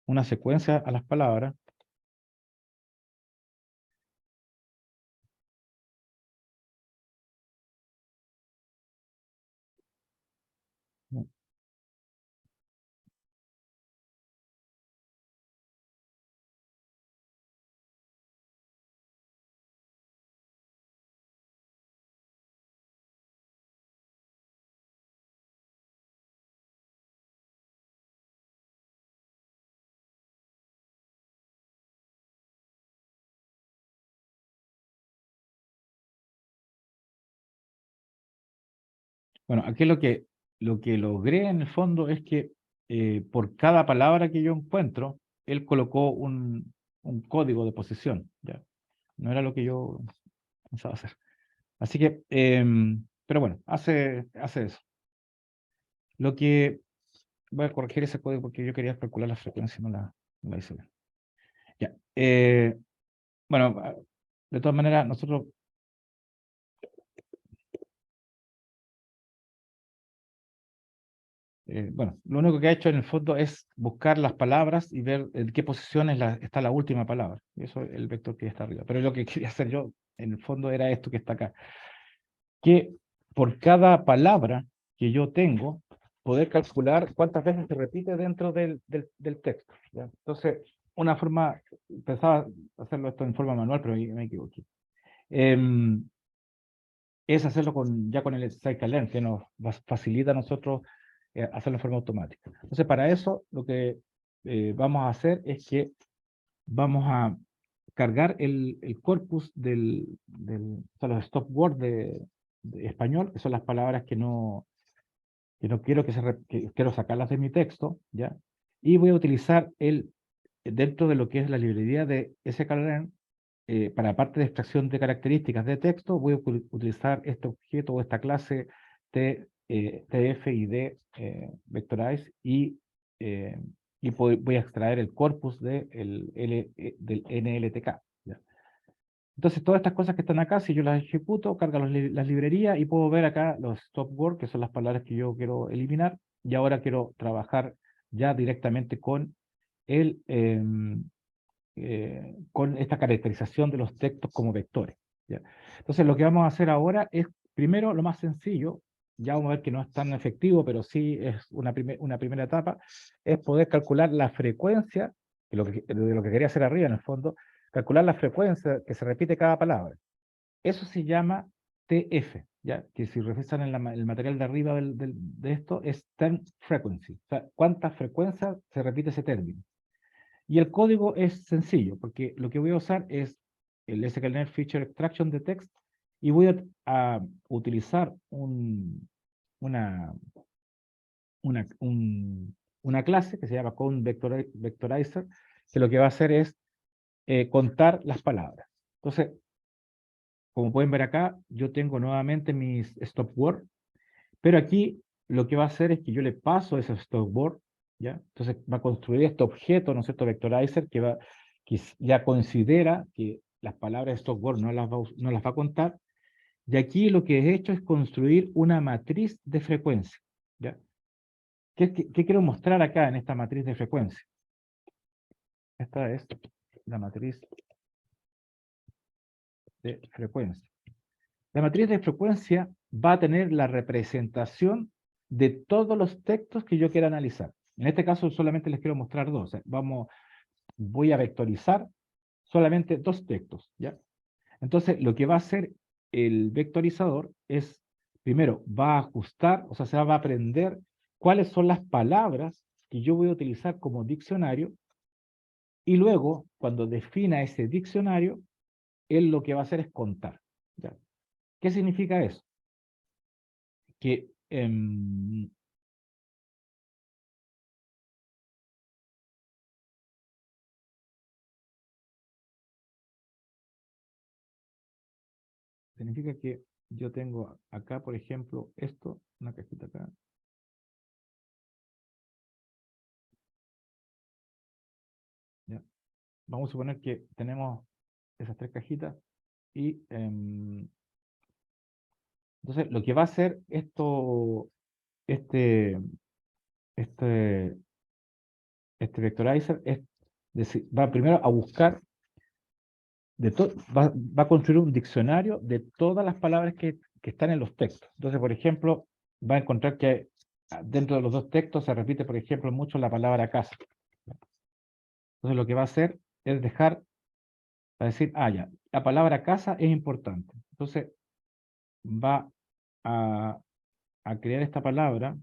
una secuencia a las palabras. Bueno, aquí lo que logré en el fondo es que por cada palabra que yo encuentro, él colocó un código de posición, ¿ya? No era lo que yo pensaba hacer. Así que, pero bueno, hace eso. Lo que voy a corregir ese código porque yo quería calcular la frecuencia y no la hice bien. Ya. Bueno, de todas maneras, nosotros bueno, lo único que ha hecho en el fondo es buscar las palabras y ver en qué posición está la última palabra. Y eso es el vector que está arriba. Pero lo que quería hacer yo, en el fondo, era esto que está acá. Que por cada palabra que yo tengo, poder calcular cuántas veces se repite dentro del texto, ¿ya? Entonces, una forma, pensaba hacerlo esto en forma manual, pero me equivoqué. Es hacerlo ya con el scikit-learn, que nos facilita a nosotros hacerlo de forma automática. Entonces, para eso, lo que vamos a hacer es que vamos a cargar el corpus o sea, los stop words de español, que son las palabras que no quiero que quiero sacarlas de mi texto, ¿ya? Y voy a utilizar dentro de lo que es la librería de sklearn, para parte de extracción de características de texto, voy a utilizar este objeto o esta clase tf-id vectorize y voy a extraer el corpus del NLTK, ¿ya? Entonces, todas estas cosas que están acá, si yo las ejecuto, carga las librerías y puedo ver acá los stop words, que son las palabras que yo quiero eliminar, y ahora quiero trabajar ya directamente con el, con esta caracterización de los textos como vectores, ¿ya? Entonces, lo que vamos a hacer ahora es, primero, lo más sencillo, ya vamos a ver que no es tan efectivo, pero sí es una primera etapa, es poder calcular la frecuencia, de lo que quería hacer arriba en el fondo, calcular la frecuencia que se repite cada palabra. Eso se llama TF, ¿ya? Que si revisan en el material de arriba de esto, es term frequency, o sea, cuántas frecuencias se repite ese término. Y el código es sencillo, porque lo que voy a usar es el sklearn feature extraction de text y voy a utilizar una, una clase que se llama countVectorizer, que lo que va a hacer es contar las palabras. Entonces, como pueden ver acá, yo tengo nuevamente mis stop word, pero aquí lo que va a hacer es que yo le paso ese stop word, ¿ya? Entonces va a construir este objeto, ¿no es cierto?, vectorizer, que ya considera que las palabras stop word no las va a contar, y aquí lo que he hecho es construir una matriz de frecuencia, ¿ya? ¿Qué quiero mostrar acá en esta matriz de frecuencia? Esta es la matriz de frecuencia. La matriz de frecuencia va a tener la representación de todos los textos que yo quiera analizar. En este caso solamente les quiero mostrar dos. Voy a vectorizar solamente dos textos, ¿ya? Entonces, lo que va a hacer el vectorizador es, primero, va a ajustar, o sea, se va a aprender cuáles son las palabras que yo voy a utilizar como diccionario, y luego, cuando defina ese diccionario, él lo que va a hacer es contar, ¿ya? ¿Qué significa eso? Que significa que yo tengo acá, por ejemplo, una cajita acá. ¿Ya? Vamos a suponer que tenemos esas tres cajitas y entonces lo que va a hacer este, este, este vectorizer es decir, va primero a buscar va a construir un diccionario de todas las palabras que están en los textos. Entonces, por ejemplo, va a encontrar que dentro de los dos textos se repite, por ejemplo, mucho la palabra casa. Entonces, lo que va a hacer es va a decir, ya, la palabra casa es importante. Entonces, va a crear esta palabra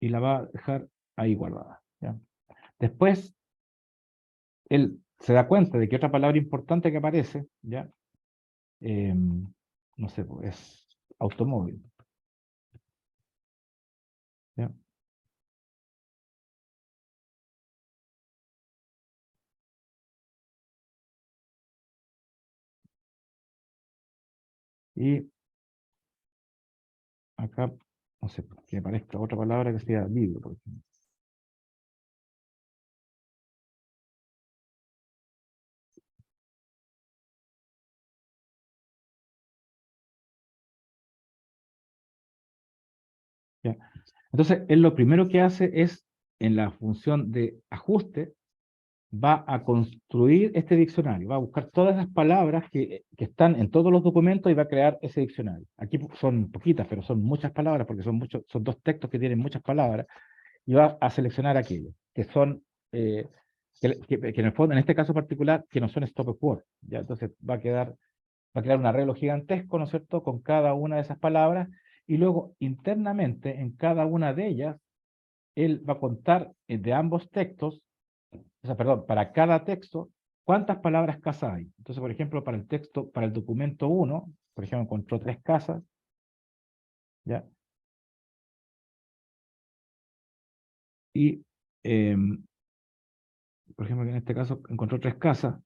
y la va a dejar ahí guardada, ¿ya? Después, él se da cuenta de que otra palabra importante que aparece, ¿ya? No sé, pues automóvil. ¿Ya? Y acá, no sé, que aparezca otra palabra que sea libro, por ejemplo. ¿Ya? Entonces, él lo primero que hace es, en la función de ajuste, va a construir este diccionario, va a buscar todas las palabras que están en todos los documentos y va a crear ese diccionario. Aquí son poquitas, pero son muchas palabras, porque son dos textos que tienen muchas palabras, y va a seleccionar aquellos que son, que en el fondo, en este caso particular, que no son stop word. ¿Ya? Entonces va a crear un arreglo gigantesco, ¿no es cierto?, con cada una de esas palabras, y luego internamente, en cada una de ellas, él va a contar de ambos textos, o sea, perdón, para cada texto, cuántas palabras casa hay. Entonces, por ejemplo, para el texto, para el documento 1, por ejemplo, encontró 3 casas, ¿ya? Y, por ejemplo, en este caso encontró 3 casas,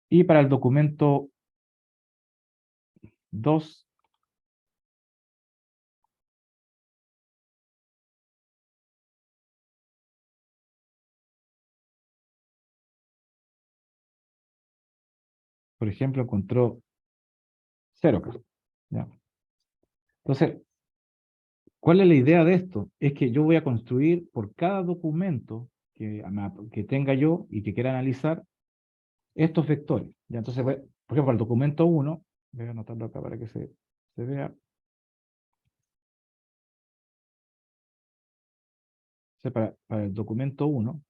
y para el documento 2, por ejemplo, encontró 0 casas, ¿ya? Entonces, ¿cuál es la idea de esto? Es que yo voy a construir por cada documento que tenga yo y que quiera analizar estos vectores. ¿Ya? Entonces, por ejemplo, para el documento 1, voy a anotarlo acá para que se vea. O sea, para el documento 1,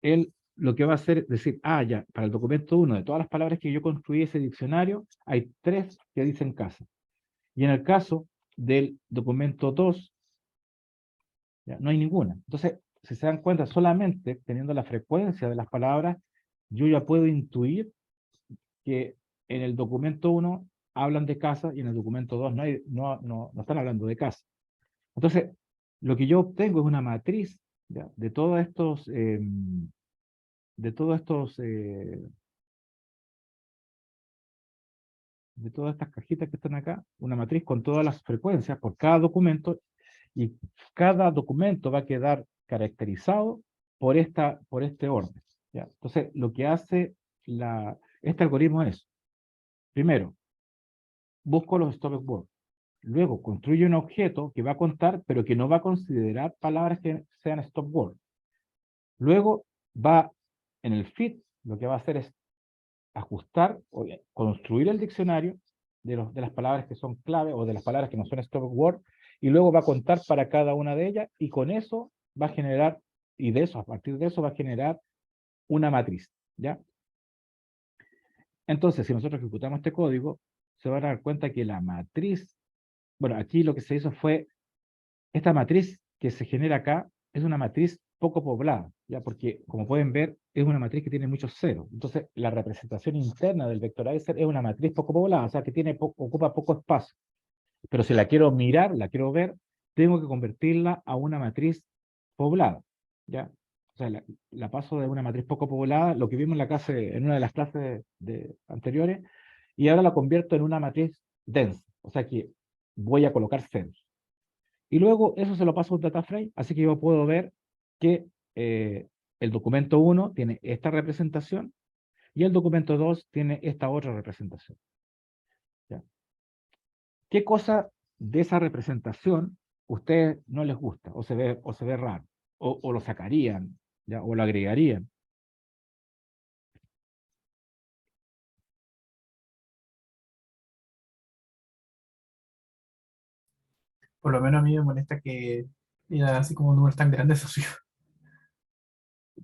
él lo que va a hacer es decir, ya, para el documento 1, de todas las palabras que yo construí ese diccionario, hay 3 que dicen casa. Y en el caso del documento 2, ya, no hay ninguna. Entonces, si se dan cuenta, solamente teniendo la frecuencia de las palabras, yo ya puedo intuir que en el documento 1 hablan de casa y en el documento 2 no están hablando de casa. Entonces, lo que yo obtengo es una matriz, ¿ya?, de todos estos, de todos estos, de todas estas cajitas que están acá, una matriz con todas las frecuencias por cada documento, y cada documento va a quedar caracterizado por este orden, ¿ya? Entonces, lo que hace este algoritmo es, primero, busco los stop words, luego construye un objeto que va a contar, pero que no va a considerar palabras que sean stop word. Luego va en el fit, lo que va a hacer es ajustar o construir el diccionario de las palabras que son clave o de las palabras que no son stop word, y luego va a contar para cada una de ellas, y con eso va a generar, y de eso, a partir de eso va a generar una matriz, ¿ya? Entonces, si nosotros ejecutamos este código, se van a dar cuenta que la matriz, bueno, aquí lo que se hizo fue, esta matriz que se genera acá es una matriz poco poblada, ¿ya? Porque, como pueden ver, es una matriz que tiene muchos ceros. Entonces, la representación interna del vectorizer es una matriz poco poblada, o sea, que ocupa poco espacio. Pero si la quiero mirar, la quiero ver, tengo que convertirla a una matriz poblada, ¿ya? O sea, la paso de una matriz poco poblada, lo que vimos en la clase, en una de las clases anteriores, y ahora la convierto en una matriz densa, o sea que voy a colocar ceros. Y luego eso se lo paso a un data frame, así que yo puedo ver que el documento 1 tiene esta representación y el documento 2 tiene esta otra representación, ¿ya? ¿Qué cosa de esa representación a ustedes no les gusta o se ve raro? O lo sacarían, ¿ya?, o lo agregarían. Por lo menos a mí me molesta que diga así como números tan grandes así.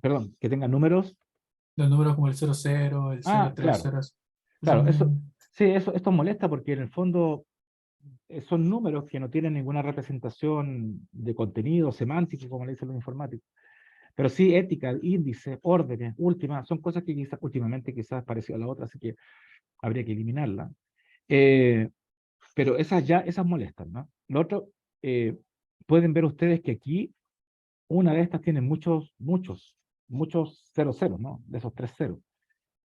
Perdón, que tengan números. Los números como el 00, el Claro, 030. claro, eso, Son, sí, esto molesta porque en el fondo son números que no tienen ninguna representación de contenido semántico, como le dicen los informáticos, pero sí ética, índice, órdenes, últimas, son cosas que quizás últimamente quizás pareció a la otra, así que habría que eliminarla. Pero esas molestan, ¿no? Lo otro, pueden ver ustedes que aquí una de estas tiene muchos ceros, ¿no? De esos 3 ceros.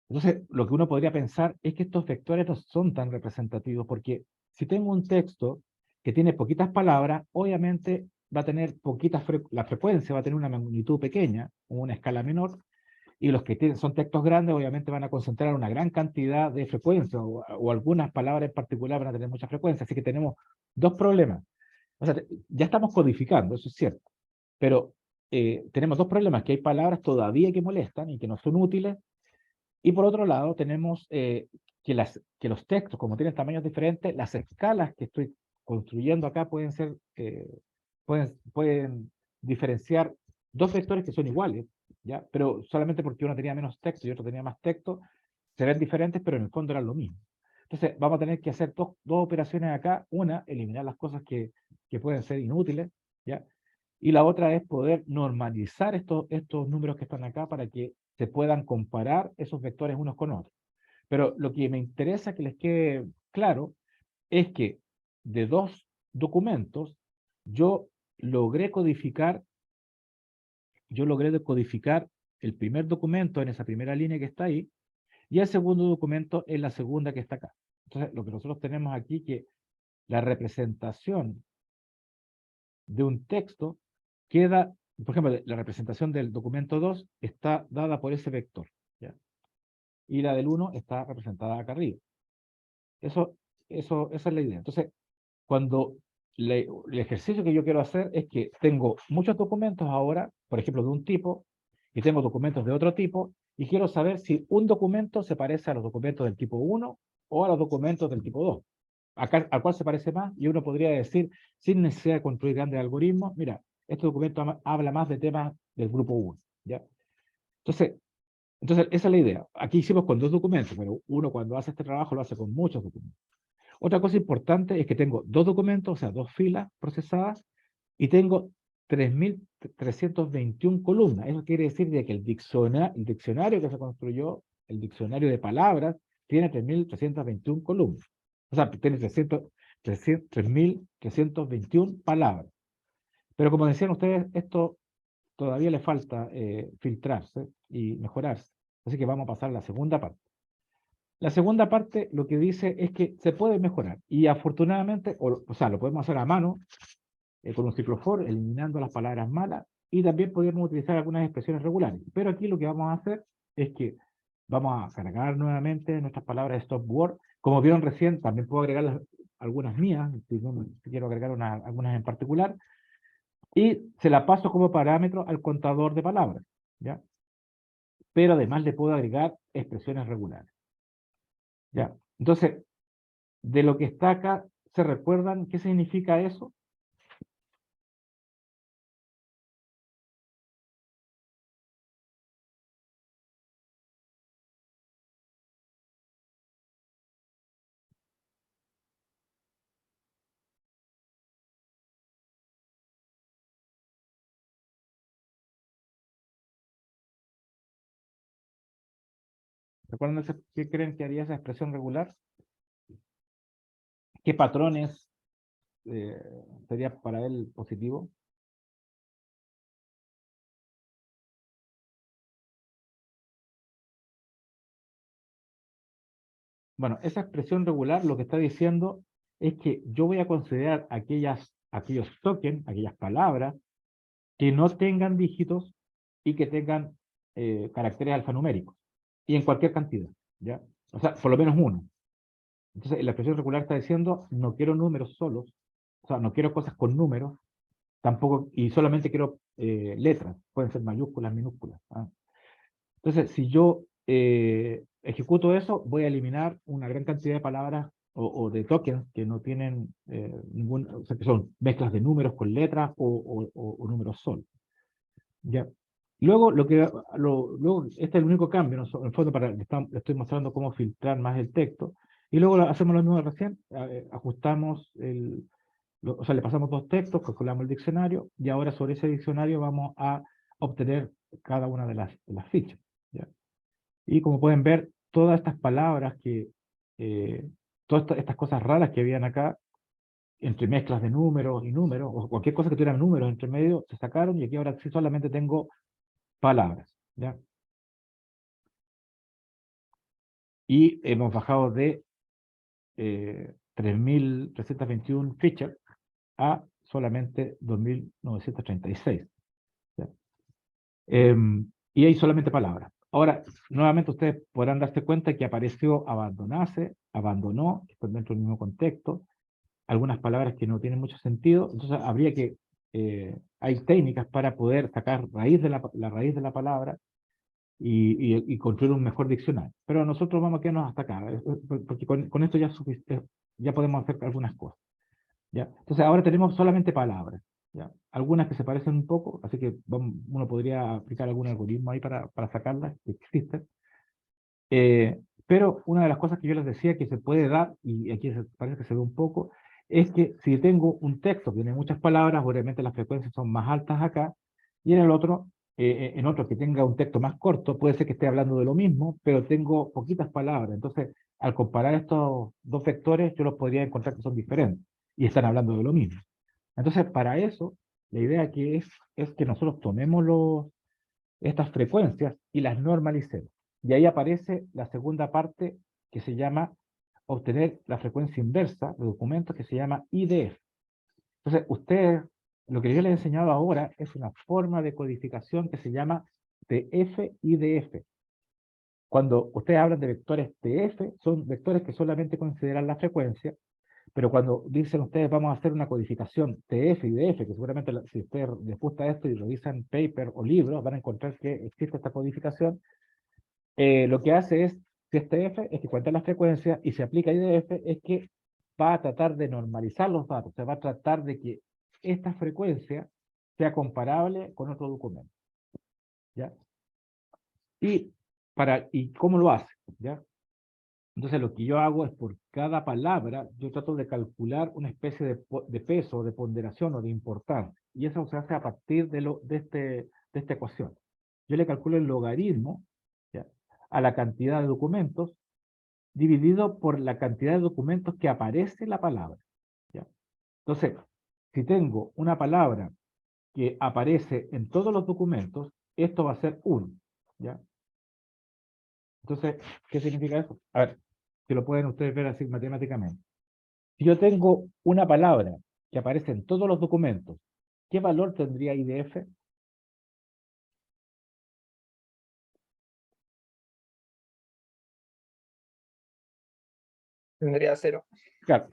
Entonces, lo que uno podría pensar es que estos vectores no son tan representativos, porque si tengo un texto que tiene poquitas palabras, obviamente va a tener la frecuencia va a tener una magnitud pequeña, o una escala menor, y los que son textos grandes obviamente van a concentrar una gran cantidad de frecuencia, o algunas palabras en particular van a tener mucha frecuencia, así que tenemos dos problemas. O sea, ya estamos codificando, eso es cierto, pero tenemos dos problemas, que hay palabras todavía que molestan y que no son útiles, y por otro lado tenemos que los textos, como tienen tamaños diferentes, las escalas que estoy construyendo acá pueden diferenciar dos vectores que son iguales, ¿ya? Pero solamente porque uno tenía menos texto y otro tenía más texto, se ven diferentes, pero en el fondo eran lo mismo. Entonces vamos a tener que hacer dos operaciones acá. Una, eliminar las cosas que pueden ser inútiles, ¿ya? Y la otra es poder normalizar estos números que están acá para que se puedan comparar esos vectores unos con otros. Pero lo que me interesa que les quede claro es que de dos documentos yo logré decodificar el primer documento en esa primera línea que está ahí y el segundo documento en la segunda que está acá. Entonces, lo que nosotros tenemos aquí que la representación de un texto queda, por ejemplo, la representación del documento 2 está dada por ese vector, ¿ya? Y la del 1 está representada acá arriba. Esa es la idea. Entonces, cuando el ejercicio que yo quiero hacer es que tengo muchos documentos ahora, por ejemplo, de un tipo, y tengo documentos de otro tipo, y quiero saber si un documento se parece a los documentos del tipo 1 o a los documentos del tipo 2. ¿A cuál se parece más? Y uno podría decir, sin necesidad de construir grandes algoritmos, mira, este documento habla más de temas del grupo 1, ¿ya? Entonces, esa es la idea. Aquí hicimos con dos documentos, pero uno cuando hace este trabajo lo hace con muchos documentos. Otra cosa importante es que tengo dos documentos, o sea, dos filas procesadas, y tengo 3.321 columnas. Eso quiere decir de que el diccionario que se construyó, el diccionario de palabras, tiene 3.321 columnas. O sea, tiene 3.321 palabras. Pero como decían ustedes, esto todavía le falta filtrarse y mejorarse. Así que vamos a pasar a la segunda parte. La segunda parte lo que dice es que se puede mejorar y afortunadamente, o sea, lo podemos hacer a mano con un ciclo for, eliminando las palabras malas y también podemos utilizar algunas expresiones regulares. Pero aquí lo que vamos a hacer es que vamos a cargar nuevamente nuestras palabras de stop word. Como vieron recién, también puedo agregar algunas mías, si quiero agregar algunas en particular, y se la paso como parámetro al contador de palabras, ¿ya? Pero además le puedo agregar expresiones regulares, ¿ya? Entonces, de lo que está acá, ¿se recuerdan qué significa eso? ¿Recuerdan qué creen que haría esa expresión regular? ¿Qué patrones eh, sería para él positivo? Bueno, esa expresión regular lo que está diciendo es que yo voy a considerar aquellos tokens, aquellas palabras que no tengan dígitos y que tengan caracteres alfanuméricos, y en cualquier cantidad, ¿ya? O sea, por lo menos uno. Entonces, la expresión regular está diciendo, no quiero números solos, o sea, no quiero cosas con números, tampoco, y solamente quiero letras, pueden ser mayúsculas, minúsculas, ¿ah? Entonces, si yo ejecuto eso, voy a eliminar una gran cantidad de palabras o de tokens que no tienen o sea, que son mezclas de números con letras o números solos. ¿Ya? Luego, luego, este es el único cambio, ¿no? En el fondo, le estoy mostrando cómo filtrar más el texto. Y luego hacemos lo mismo de recién, ajustamos o sea, le pasamos 2 textos, calculamos el diccionario, y ahora sobre ese diccionario vamos a obtener cada una de las fichas, ¿ya? Y como pueden ver, todas estas palabras todas estas cosas raras que habían acá, entre mezclas de números y números, o cualquier cosa que tuviera números entre medio, se sacaron, y aquí ahora sí solamente tengo palabras, ¿ya? Y hemos bajado de 3.321 fichas a solamente 2.936, ¿ya? Y hay solamente palabras. Ahora, nuevamente ustedes podrán darse cuenta que apareció abandonase, abandonó, que están dentro del mismo contexto, algunas palabras que no tienen mucho sentido, entonces habría que, hay técnicas para poder sacar la raíz de la palabra y construir un mejor diccionario. Pero nosotros vamos a quedarnos hasta acá, porque con esto ya podemos hacer algunas cosas, ¿ya? Entonces ahora tenemos solamente palabras, ¿ya? Algunas que se parecen un poco, así que uno podría aplicar algún algoritmo ahí para sacarlas, que existen. Pero una de las cosas que yo les decía que se puede dar, y aquí parece que se ve un poco, es que si tengo un texto que tiene muchas palabras, obviamente las frecuencias son más altas acá, y en otro que tenga un texto más corto, puede ser que esté hablando de lo mismo, pero tengo poquitas palabras. Entonces, al comparar estos 2 vectores, yo los podría encontrar que son diferentes, y están hablando de lo mismo. Entonces, para eso, la idea que es que nosotros tomemos estas frecuencias y las normalicemos. Y ahí aparece la segunda parte que se llama obtener la frecuencia inversa de documentos, que se llama IDF. Entonces, lo que yo les he enseñado ahora es una forma de codificación que se llama TF-IDF. Cuando ustedes hablan de vectores TF, son vectores que solamente consideran la frecuencia, pero cuando dicen ustedes vamos a hacer una codificación TF y DF, que seguramente si ustedes les gusta esto y revisan paper o libros, van a encontrar que existe esta codificación, lo que hace es, si es TF, es que cuenta la frecuencia, y si aplica IDF, es que va a tratar de normalizar los datos, se va a tratar de que esta frecuencia sea comparable con otro documento, ¿ya? ¿Y cómo lo hace? ¿Ya? Entonces lo que yo hago es por cada palabra, yo trato de calcular una especie de peso, de ponderación o de importancia. Y eso se hace a partir de esta ecuación. Yo le calculo el logaritmo, ¿ya?, a la cantidad de documentos dividido por la cantidad de documentos que aparece la palabra, ¿ya? Entonces, si tengo una palabra que aparece en todos los documentos, esto va a ser 1, ¿ya? Entonces, ¿qué significa eso? A ver, que lo pueden ustedes ver así matemáticamente. Si yo tengo una palabra que aparece en todos los documentos, ¿qué valor tendría IDF? Tendría 0. Claro,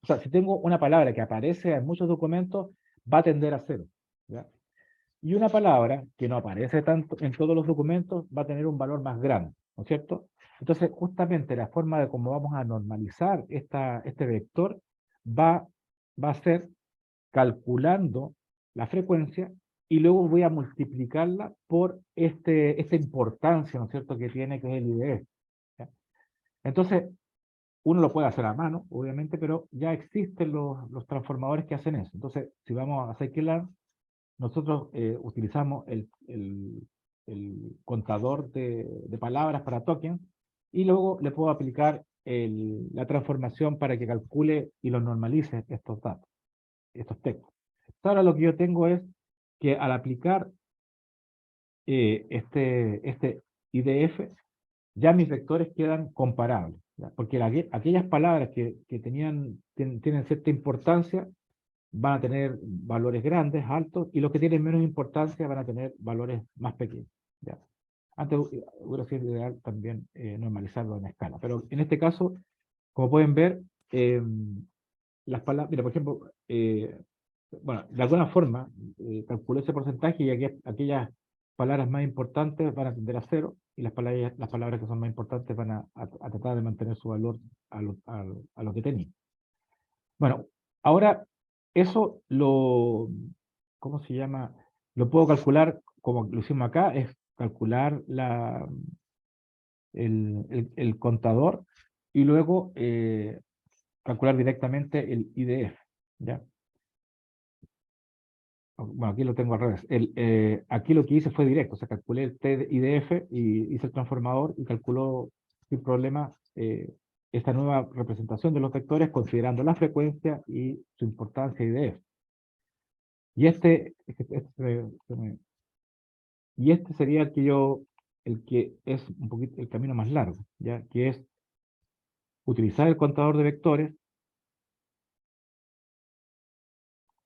o sea, si tengo una palabra que aparece en muchos documentos, va a tender a 0, ¿ya? Y una palabra que no aparece tanto en todos los documentos va a tener un valor más grande, ¿no es cierto? Entonces, justamente la forma de cómo vamos a normalizar este vector va a ser calculando la frecuencia, y luego voy a multiplicarla por esta importancia, ¿no es cierto?, que tiene, que es el IDF, ¿ya? Entonces, uno lo puede hacer a mano, obviamente, pero ya existen los transformadores que hacen eso. Entonces, si vamos a scikit-learn, nosotros utilizamos el contador de palabras para tokens, y luego le puedo aplicar la transformación para que calcule y los normalice estos datos, estos textos. Ahora lo que yo tengo es que al aplicar este IDF, ya mis vectores quedan comparables, ¿ya? Porque aquellas palabras que tienen cierta importancia van a tener valores grandes, altos, y los que tienen menos importancia van a tener valores más pequeños, ¿ya? Antes hubiera sido ideal también normalizarlo en escala, pero en este caso, como pueden ver, las palabras, mira, por ejemplo, bueno, de alguna forma, calculé ese porcentaje, y aquellas palabras más importantes van a tender a 0, y las palabras que son más importantes van a tratar de mantener su valor a lo que tenían. Bueno, ahora eso ¿cómo se llama? Lo puedo calcular como lo hicimos acá, es calcular el contador y luego calcular directamente el IDF, ¿ya? Bueno, aquí lo tengo al revés. Aquí lo que hice fue directo, o sea, calculé el IDF y hice el transformador y calculó sin problema esta nueva representación de los vectores considerando la frecuencia y su importancia IDF. Y este sería el que es un poquito el camino más largo, ¿ya? Que es utilizar el contador de vectores.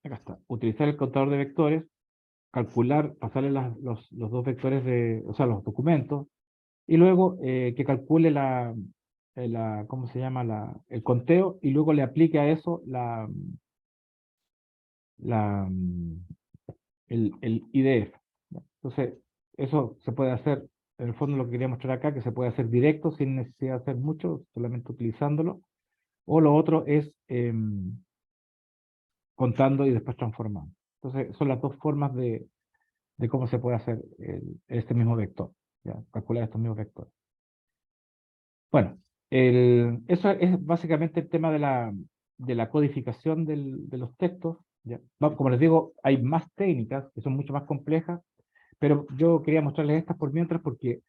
Acá está. Utilizar el contador de vectores, calcular, pasarle los dos vectores o sea, los documentos, y luego que calcule ¿cómo se llama? El conteo, y luego le aplique a eso la, el IDF. Entonces, eso se puede hacer, en el fondo lo que quería mostrar acá, que se puede hacer directo sin necesidad de hacer mucho, solamente utilizándolo, o lo otro es contando y después transformando. Entonces, son las dos formas de cómo se puede hacer este mismo vector, ¿ya? Calcular estos mismos vectores. Bueno, eso es básicamente el tema de la codificación de los textos, ¿ya? Como les digo, hay más técnicas que son mucho más complejas, pero yo quería mostrarles estas por mientras porque,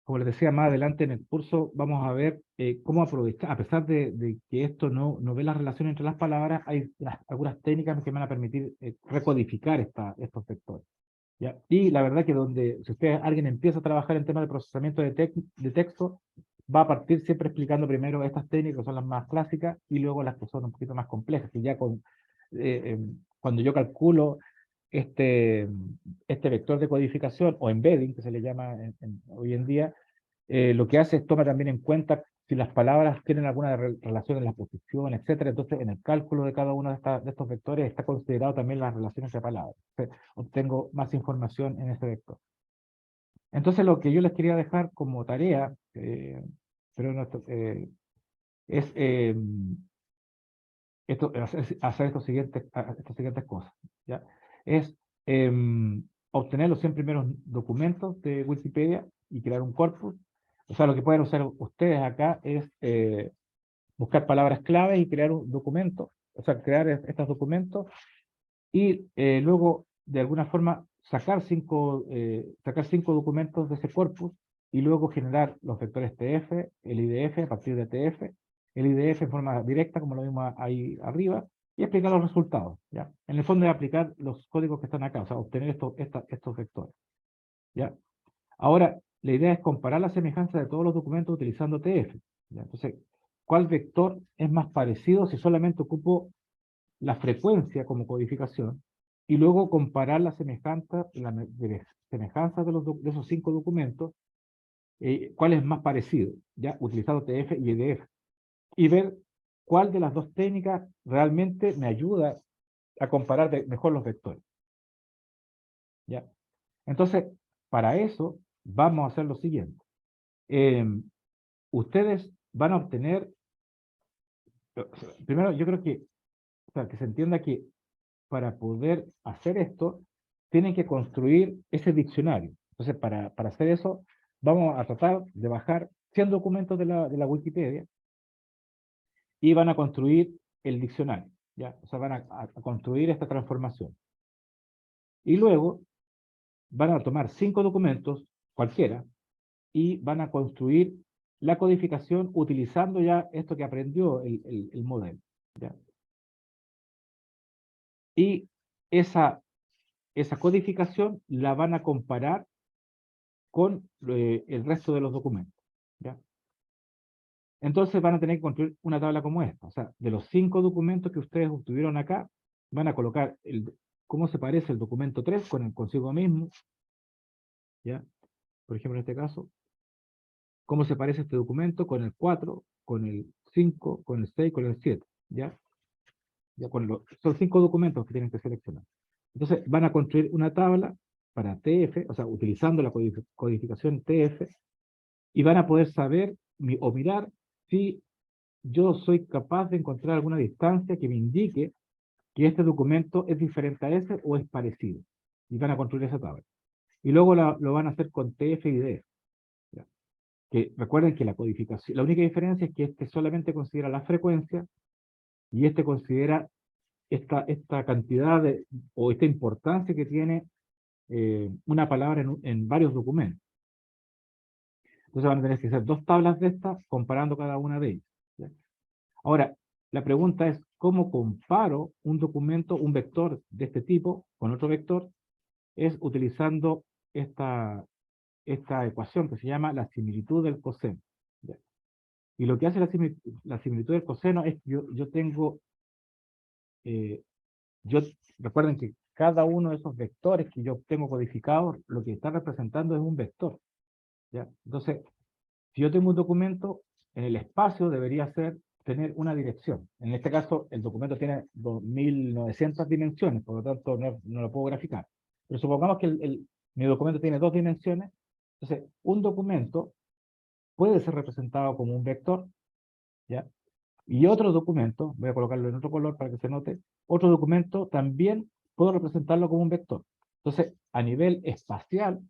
como les decía, más adelante en el curso vamos a ver cómo aprovechar, a pesar de que esto no ve la relación entre las palabras, hay algunas técnicas que me van a permitir recodificar estos vectores, ¿ya? Y la verdad que si alguien empieza a trabajar en temas de procesamiento de texto, va a partir siempre explicando primero estas técnicas que son las más clásicas y luego las que son un poquito más complejas, que ya cuando yo calculo este, este vector de codificación o embedding, que se le llama hoy en día, lo que hace es tomar también en cuenta si las palabras tienen alguna relación en la posición, etcétera. Entonces, en el cálculo de cada uno de estos vectores está considerado también las relaciones de palabras. Entonces, obtengo más información en ese vector. Entonces, lo que yo les quería dejar como tarea, es hacer estas siguientes cosas, ¿ya? Es obtener los 100 primeros documentos de Wikipedia y crear un corpus. O sea, lo que pueden hacer ustedes acá es buscar palabras claves y crear un documento, o sea, crear estos documentos y luego, de alguna forma, sacar cinco documentos de ese corpus y luego generar los vectores TF, el IDF a partir de TF, el IDF en forma directa, como lo vimos ahí arriba, y explicar los resultados, ¿ya? En el fondo es aplicar los códigos que están acá, o sea, obtener estos vectores, ¿ya? Ahora, la idea es comparar la semejanza de todos los documentos utilizando TF, ¿ya? Entonces, ¿cuál vector es más parecido si solamente ocupo la frecuencia como codificación y luego comparar la semejanza de esos 5 documentos, cuál es más parecido, ya utilizando TF y EDF, y ver cuál de las dos técnicas realmente me ayuda a comparar mejor los vectores. ¿Ya? Entonces, para eso vamos a hacer lo siguiente. Ustedes van a obtener, primero yo creo que, o sea, que se entienda que para poder hacer esto, tienen que construir ese diccionario. Entonces, para hacer eso, vamos a tratar de bajar 100 documentos de la Wikipedia y van a construir el diccionario, ¿ya? O sea, van a construir esta transformación. Y luego van a tomar 5 documentos, cualquiera, y van a construir la codificación utilizando ya esto que aprendió el modelo, ¿ya? Y esa codificación la van a comparar con el resto de los documentos, ¿ya? Entonces van a tener que construir una tabla como esta. O sea, de los 5 documentos que ustedes obtuvieron acá, van a colocar cómo se parece el documento 3 con el consigo mismo, ¿ya? Por ejemplo, en este caso, cómo se parece este documento con el 4, con el 5, con el 6, con el 7, ¿ya? Son 5 documentos que tienen que seleccionar. Entonces van a construir una tabla para TF, o sea, utilizando la codificación TF, y van a poder saber o mirar si yo soy capaz de encontrar alguna distancia que me indique que este documento es diferente a ese o es parecido. Y van a construir esa tabla. Y luego lo van a hacer con TF y DF. ¿Ya? que recuerden que la codificación, la única diferencia es que este solamente considera la frecuencia y este considera esta cantidad o esta importancia que tiene una palabra en varios documentos. Entonces van a tener que hacer dos tablas de estas comparando cada una de ellas, ¿ya? Ahora, la pregunta es, ¿cómo comparo un documento, un vector de este tipo con otro vector? Es utilizando esta ecuación que se llama la similitud del coseno, ¿ya? Y lo que hace la similitud del coseno es que yo tengo, recuerden que cada uno de esos vectores que yo tengo codificados, lo que está representando es un vector, ¿ya? Entonces, si yo tengo un documento, en el espacio debería tener una dirección. En este caso, el documento tiene 2900 dimensiones, por lo tanto no lo puedo graficar. Pero supongamos que mi documento tiene 2 dimensiones, entonces un documento puede ser representado como un vector, ¿ya? Y otro documento, voy a colocarlo en otro color para que se note, otro documento también puedo representarlo como un vector. Entonces, a nivel espacial,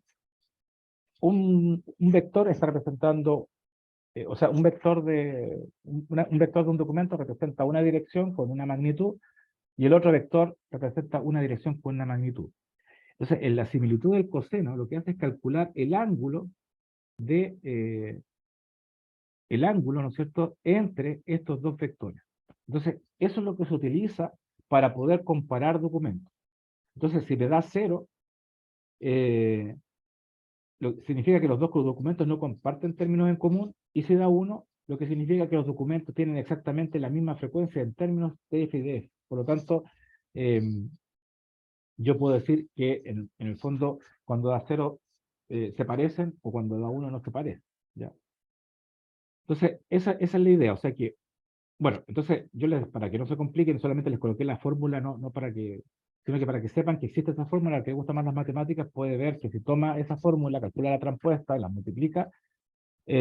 un vector está representando, o sea, un vector un vector de un documento representa una dirección con una magnitud, y el otro vector representa una dirección con una magnitud. Entonces, en la similitud del coseno, lo que hace es calcular el ángulo ¿no es cierto?, entre estos dos vectores. Entonces, eso es lo que se utiliza para poder comparar documentos. Entonces, si me da 0, significa que los dos documentos no comparten términos en común, y si da 1, lo que significa que los documentos tienen exactamente la misma frecuencia en términos TF y DF. Por lo tanto, yo puedo decir que en el fondo, cuando da 0 se parecen, o cuando da 1 no se parecen, ¿ya? Entonces, esa es la idea. O sea que, bueno, entonces para que no se compliquen, solamente les coloqué la fórmula, no para que, sino que para que sepan que existe esa fórmula. Al que le gusta más las matemáticas puede ver que si toma esa fórmula, calcula la transpuesta, la multiplica,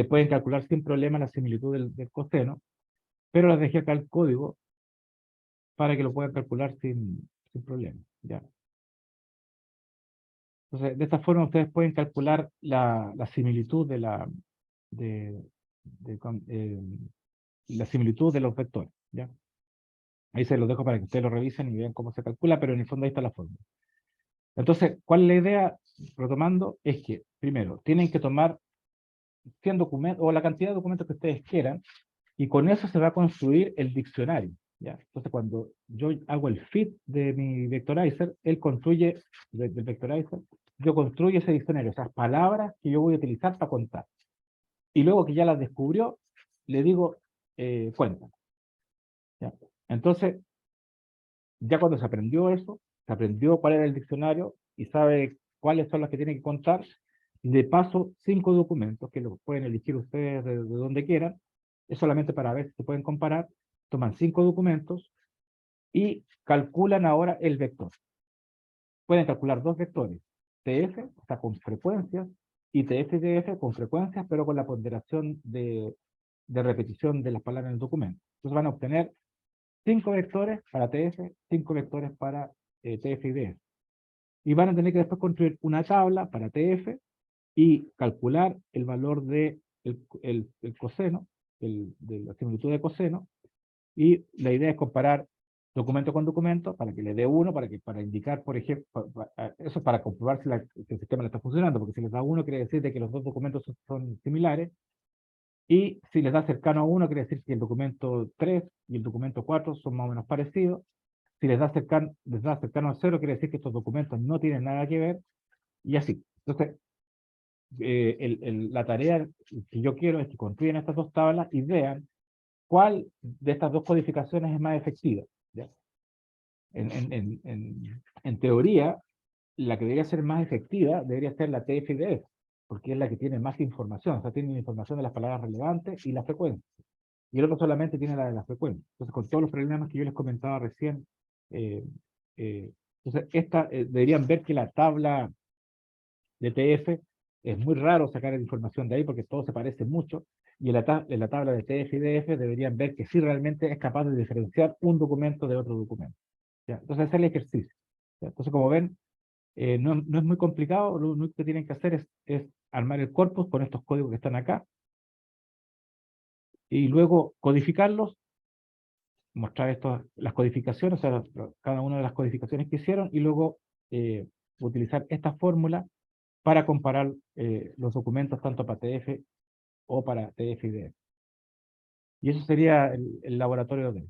pueden calcular sin problema la similitud del coseno, pero les dejé acá el código para que lo puedan calcular sin problema, ¿ya? Entonces, de esta forma ustedes pueden calcular la similitud la similitud de los vectores, ¿ya? Ahí se los dejo para que ustedes lo revisen y vean cómo se calcula, pero en el fondo ahí está la fórmula. Entonces, ¿cuál es la idea? Retomando, es que, primero, tienen que tomar 100 documentos, o la cantidad de documentos que ustedes quieran, y con eso se va a construir el diccionario, ¿ya? Entonces, cuando yo hago el fit de mi vectorizer, él construye, del vectorizer, yo construyo ese diccionario, esas palabras que yo voy a utilizar para contar. Y luego que ya las descubrió, le digo, cuenta, ¿ya? Entonces, ya cuando se aprendió eso, se aprendió cuál era el diccionario y sabe cuáles son las que tiene que contar, le paso 5 documentos que los pueden elegir ustedes de donde quieran, es solamente para ver si se pueden comparar. Toman 5 documentos y calculan ahora el vector. Pueden calcular 2 vectores, TF, o sea, con frecuencias, y TF-DF con frecuencias, pero con la ponderación de repetición de las palabras en el documento. Entonces van a obtener 5 vectores para TF, 5 vectores para TF y DF. Y van a tener que después construir una tabla para TF y calcular el valor de el coseno, de la similitud de coseno, y la idea es comparar documento con documento para que le dé 1, para indicar, por ejemplo, eso es para comprobar si el sistema no está funcionando, porque si les da 1 quiere decir de que los dos documentos son similares, y si les da cercano a 1 quiere decir que el documento 3 y el documento 4 son más o menos parecidos. Si les da cercano a 0 quiere decir que estos documentos no tienen nada que ver, y así. Entonces, la tarea que yo quiero es que construyan estas dos tablas y vean cuál de estas dos codificaciones es más efectiva, ¿ya? En teoría, la que debería ser más efectiva debería ser la TF-DF, porque es la que tiene más información, o sea, tiene información de las palabras relevantes y la frecuencia. Y el otro solamente tiene la de la frecuencia. Entonces, con todos los problemas que yo les comentaba recién, eh, entonces deberían ver que la tabla de TF es muy raro sacar información de ahí porque todo se parece mucho, y en la tabla de TF y DF deberían ver que sí realmente es capaz de diferenciar un documento de otro documento, ¿ya? Entonces, ese es el ejercicio, ¿ya? Entonces, como ven, no es muy complicado. Lo único que tienen que hacer es armar el corpus con estos códigos que están acá, y luego codificarlos, mostrar las codificaciones, o sea, cada una de las codificaciones que hicieron, y luego utilizar esta fórmula para comparar los documentos tanto para TF o para TF-IDF. Y eso sería el laboratorio de